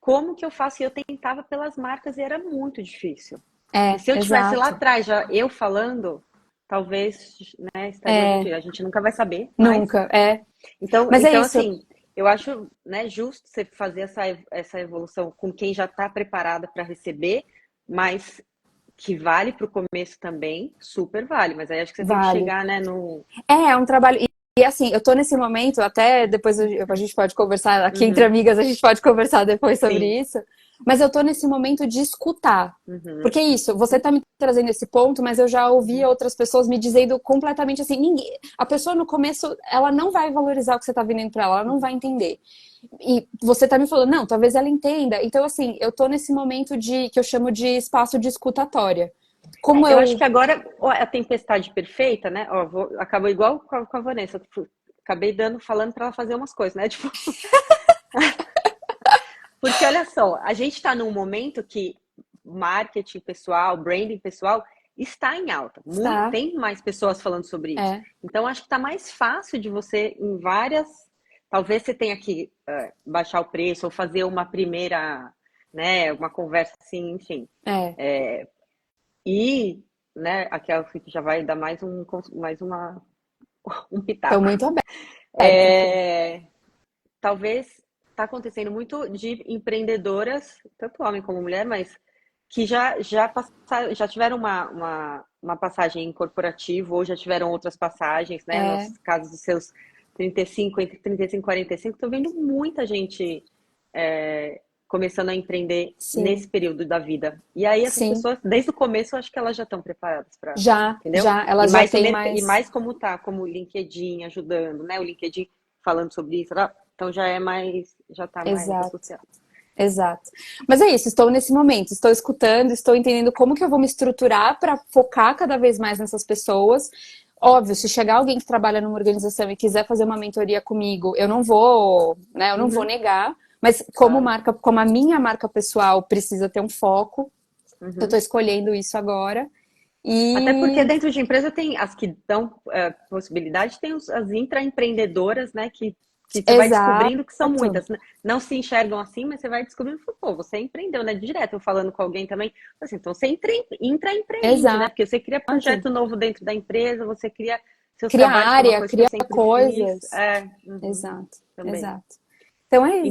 Como que eu faço? E eu tentava pelas marcas e era muito difícil. E se eu tivesse lá exato. atrás, já eu falando, talvez, né, estaria muito. É, A gente nunca vai saber, mas. nunca, é. Então, Mas é então isso. assim, eu acho, né, justo você fazer essa evolução com quem já está preparada para receber, mas que vale para o começo também, super vale. Mas aí acho que você tem que Vale. chegar, né, no. É um trabalho. E assim, eu tô nesse momento, até depois a gente pode conversar, aqui entre Uhum, amigas, a gente pode conversar depois sim. sobre isso. Mas eu tô nesse momento de escutar. Uhum, Porque é isso, você tá me trazendo esse ponto, mas eu já ouvi uhum. outras pessoas me dizendo completamente assim, ninguém, a pessoa no começo, ela não vai valorizar o que você tá vendendo pra ela, ela não vai entender. E você tá me falando, não, talvez ela entenda. Então, assim, eu tô nesse momento de que eu chamo de espaço de escutatória. Como Eu acho eu. que agora ó, a tempestade perfeita, né? Ó, acabou igual com a Vanessa. Acabei falando para ela fazer umas coisas, né? Tipo, porque olha só, a gente está num momento que marketing pessoal, branding pessoal está em alta. Está. Tem mais pessoas falando sobre isso. É. Então, acho que está mais fácil de você, em várias. Talvez você tenha que baixar o preço ou fazer uma primeira, né? Uma conversa assim, enfim. É. E, né, aquela que já vai dar mais um Tô pitaco. muito aberta. É, talvez está acontecendo muito de empreendedoras, tanto homem como mulher, mas que já tiveram uma passagem em corporativo ou já tiveram outras passagens, né? É. Nos casos dos seus 35, entre 35 e 45, estou vendo muita gente começando a empreender Sim. nesse período da vida. E aí essas Sim. pessoas, desde o começo, eu acho que elas já estão preparadas para, Já, entendeu? já. E Ela já mais tem mais. como tá, como o LinkedIn ajudando, né? O LinkedIn falando sobre isso, tá? Então já tá mais Exato. associado. Exato. Mas é isso, estou nesse momento, estou escutando, estou entendendo como que eu vou me estruturar para focar cada vez mais nessas pessoas. Óbvio, se chegar alguém que trabalha numa organização e quiser fazer uma mentoria comigo, eu não vou, né, eu não vou Uhum, negar, mas como claro. marca, como a minha marca pessoal precisa ter um foco, eu estou Uhum. escolhendo isso agora. Até porque E dentro de empresa tem as que dão possibilidade, tem as intraempreendedoras, né? Que você vai exato. descobrindo que são muitas, né? Não se enxergam assim, mas você vai descobrindo, pô, você empreendeu, né? Direto, eu falando com alguém também, assim, então você intraempreende, né? Exato. Porque você cria projeto novo dentro da empresa, você cria seus Cria trabalhos, que é uma área, coisa que eu cria sempre fiz. coisas. Exato, Também. exato. Então é isso.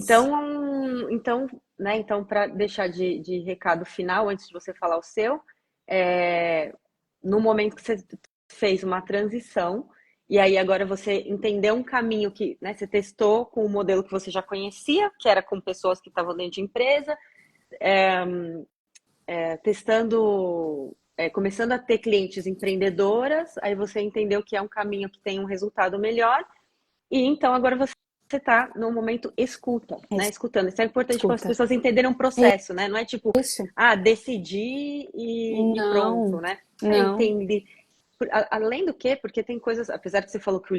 Então, né? Então, para deixar de recado final, antes de você falar o seu, é, no momento que você fez uma transição, e aí agora você entendeu um caminho que, né, você testou com o modelo que você já conhecia, que era com pessoas que estavam dentro de empresa, testando, começando a ter clientes empreendedoras, aí você entendeu que é um caminho que tem um resultado melhor, e então agora você está no momento escuta, né? Escutando. Isso é importante para as Escuta. pessoas entenderem um processo, né? Não é tipo, Isso. decidi e pronto, Não, né? não. Entende. Além do que, porque tem coisas, apesar que você falou que o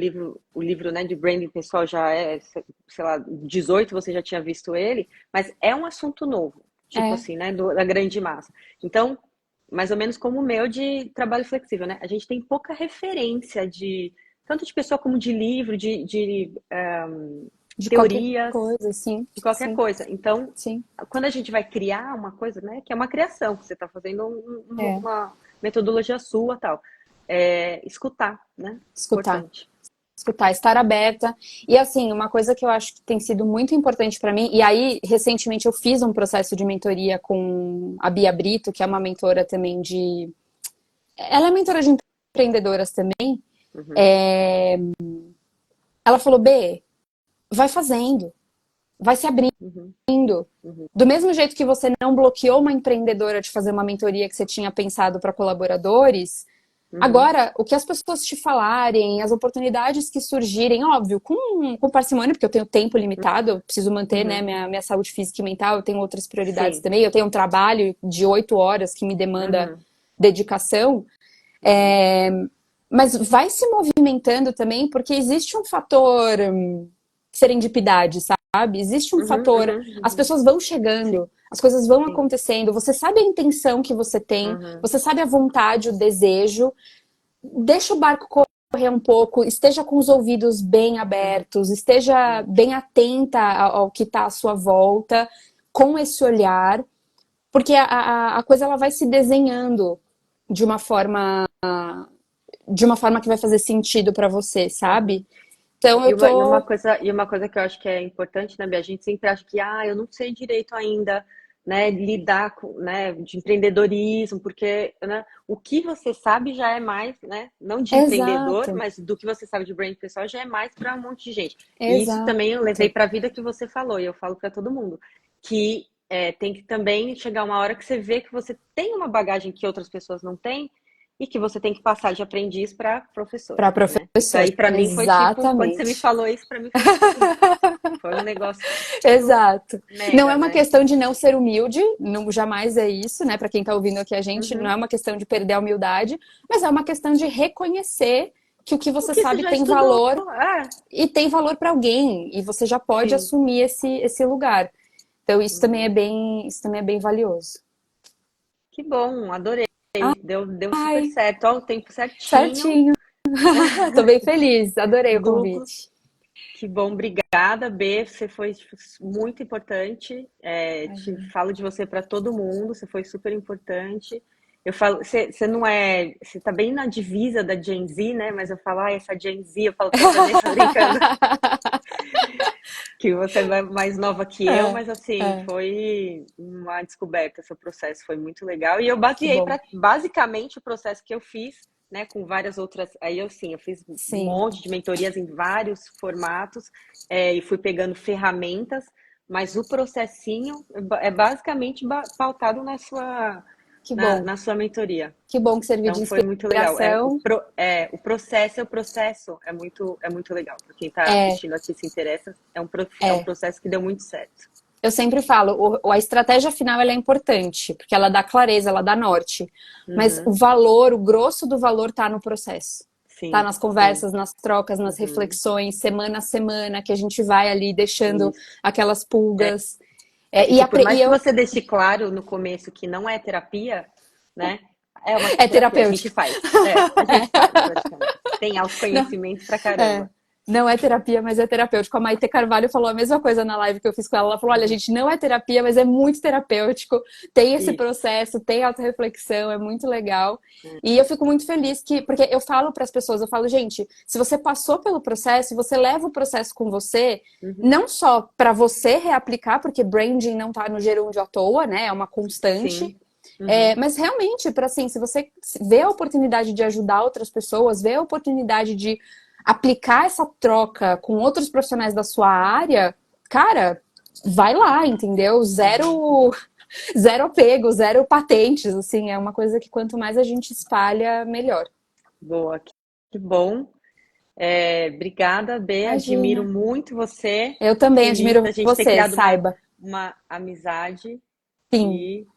livro, né, de branding pessoal já é, sei lá, 18, você já tinha visto ele, mas é um assunto novo, tipo É, assim, né, da grande massa. Então, mais ou menos como o meu de trabalho flexível, né? A gente tem pouca referência tanto de pessoa como de livro, de de qualquer teorias, coisa, sim, de qualquer sim, coisa. Então, sim. quando a gente vai criar uma coisa, né, que é uma criação, que você está fazendo É, uma metodologia sua, tal, escutar, né? escutar. Importante. Escutar, estar aberta. E assim, uma coisa que eu acho que tem sido muito importante para mim, e aí recentemente eu fiz um processo de mentoria com a Bia Brito, que é uma mentora também de. Ela é mentora de empreendedoras também. Uhum, É, ela falou: B, vai fazendo, vai se abrindo. uhum, uhum, Do mesmo jeito que você não bloqueou uma empreendedora de fazer uma mentoria que você tinha pensado para colaboradores, uhum, agora, o que as pessoas te falarem, as oportunidades que surgirem, óbvio, com parcimônia, porque eu tenho tempo limitado, eu preciso manter, né, uhum. minha saúde física e mental, eu tenho outras prioridades Sim. também, eu tenho um trabalho de 8 horas que me demanda Uhum, dedicação. uhum, Mas vai se movimentando também, porque existe um fator serendipidade, sabe? Existe um Uhum, fator, uhum, as uhum. pessoas vão Sim, chegando, as coisas vão sim. acontecendo, você sabe a intenção que você tem, Uhum, você sabe a vontade, o desejo, deixa o barco correr um pouco, esteja com os ouvidos bem uhum, abertos, esteja sim. bem atenta ao que está à sua volta, com esse olhar, porque a coisa ela vai se desenhando de uma forma que vai fazer sentido para você, Uhum. sabe? Então E eu tô. uma coisa que eu acho que é importante, né, Bia? A gente sempre acha que, eu não sei direito ainda, né, lidar com, né, de empreendedorismo, porque, né, o que você sabe já é mais, né, não de empreendedor, Exato, mas do que você sabe de brand pessoal já é mais para um monte de gente. E isso exato. também eu levei para a vida que você falou, e eu falo para todo mundo, que tem que também chegar uma hora que você vê que você tem uma bagagem que outras pessoas não têm e que você tem que passar de aprendiz para professor, Para né? Isso professor. aí para mim foi tipo, quando você me Exatamente. falou isso, para mim foi tipo, foi um negócio tipo Exato. Não é mega, uma né? questão de não ser humilde, não, jamais é isso, né? Para quem está ouvindo aqui a gente, não Uhum. é uma questão de perder a humildade, mas é uma questão de reconhecer que o que O você que você sabe já tem estudou? valor e tem valor para alguém, e você já pode Sim. assumir esse lugar. Então Uhum. isso também é bem valioso. Que bom, adorei. Deu super Ai, certo. Ó, o tempo certinho. certinho. Tô bem feliz, adorei o Duplo. convite. Que bom, obrigada, B. Você foi tipo, muito importante. Imagina. Falo de você para todo mundo. Você foi super importante. Eu falo, você não é, você tá bem na divisa da Gen Z, né? Mas eu falo, essa Gen Z, eu falo pra Vanessa brincando que você é mais nova que eu, É, mas assim, é, foi uma descoberta. Seu processo foi muito legal. E eu que baseei bom. para basicamente o processo que eu fiz, né, com várias outras. Aí eu fiz um Sim. monte de mentorias em vários formatos, e fui pegando ferramentas, mas o processinho é basicamente pautado Que bom. na sua mentoria. Que bom que serviu Então de foi muito legal. inspiração. O processo é muito legal. Para quem está É, assistindo aqui e se interessa, é um é. processo que deu muito certo. Eu sempre falo, a estratégia final ela é importante, porque ela dá clareza, ela dá norte. Mas o Uhum, valor, o grosso do valor tá no processo. Tá sim, nas sim. conversas, nas trocas, nas Uhum, reflexões, semana a semana, que a gente vai ali deixando isso. aquelas pulgas. E que por E mais que eu você deixe claro no começo que não é terapia, né? É uma é terapia, a gente terapêutico. faz. A gente faz praticamente. Tem Não, autoconhecimento pra é. caramba. Não é terapia, mas é terapêutico. A Maite Carvalho falou a mesma coisa na live que eu fiz com ela. Ela falou: olha, Uhum, gente, não é terapia, mas é muito terapêutico. Tem esse isso. processo, tem autorreflexão, é muito legal. É. E eu fico muito feliz porque eu falo para as pessoas, eu falo, gente, se você passou pelo processo, você leva o processo com você, Uhum, não só para você reaplicar, porque branding não tá no gerúndio à toa, né? É uma constante. sim. Uhum, Mas realmente, para assim, se você vê a oportunidade de ajudar outras pessoas, vê a oportunidade de aplicar essa troca com outros profissionais da sua área, cara, vai lá, entendeu? uhum. Zero apego, zero patentes, assim, é uma coisa que quanto mais a gente espalha, melhor. Boa, que bom. Obrigada, B. Admiro Imagina. muito você. Eu também Feliz da admiro gente ter você, criado saiba. uma amizade. Sim. E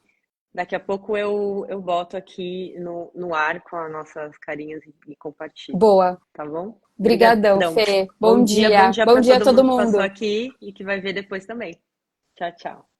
daqui a pouco eu boto aqui no ar com as nossas carinhas e compartilho. Boa. Tá bom? Brigadão, Obrigadão. Fê. Bom Bom dia dia a para todo todo mundo que passou mundo. aqui e que vai ver depois também. Tchau, tchau.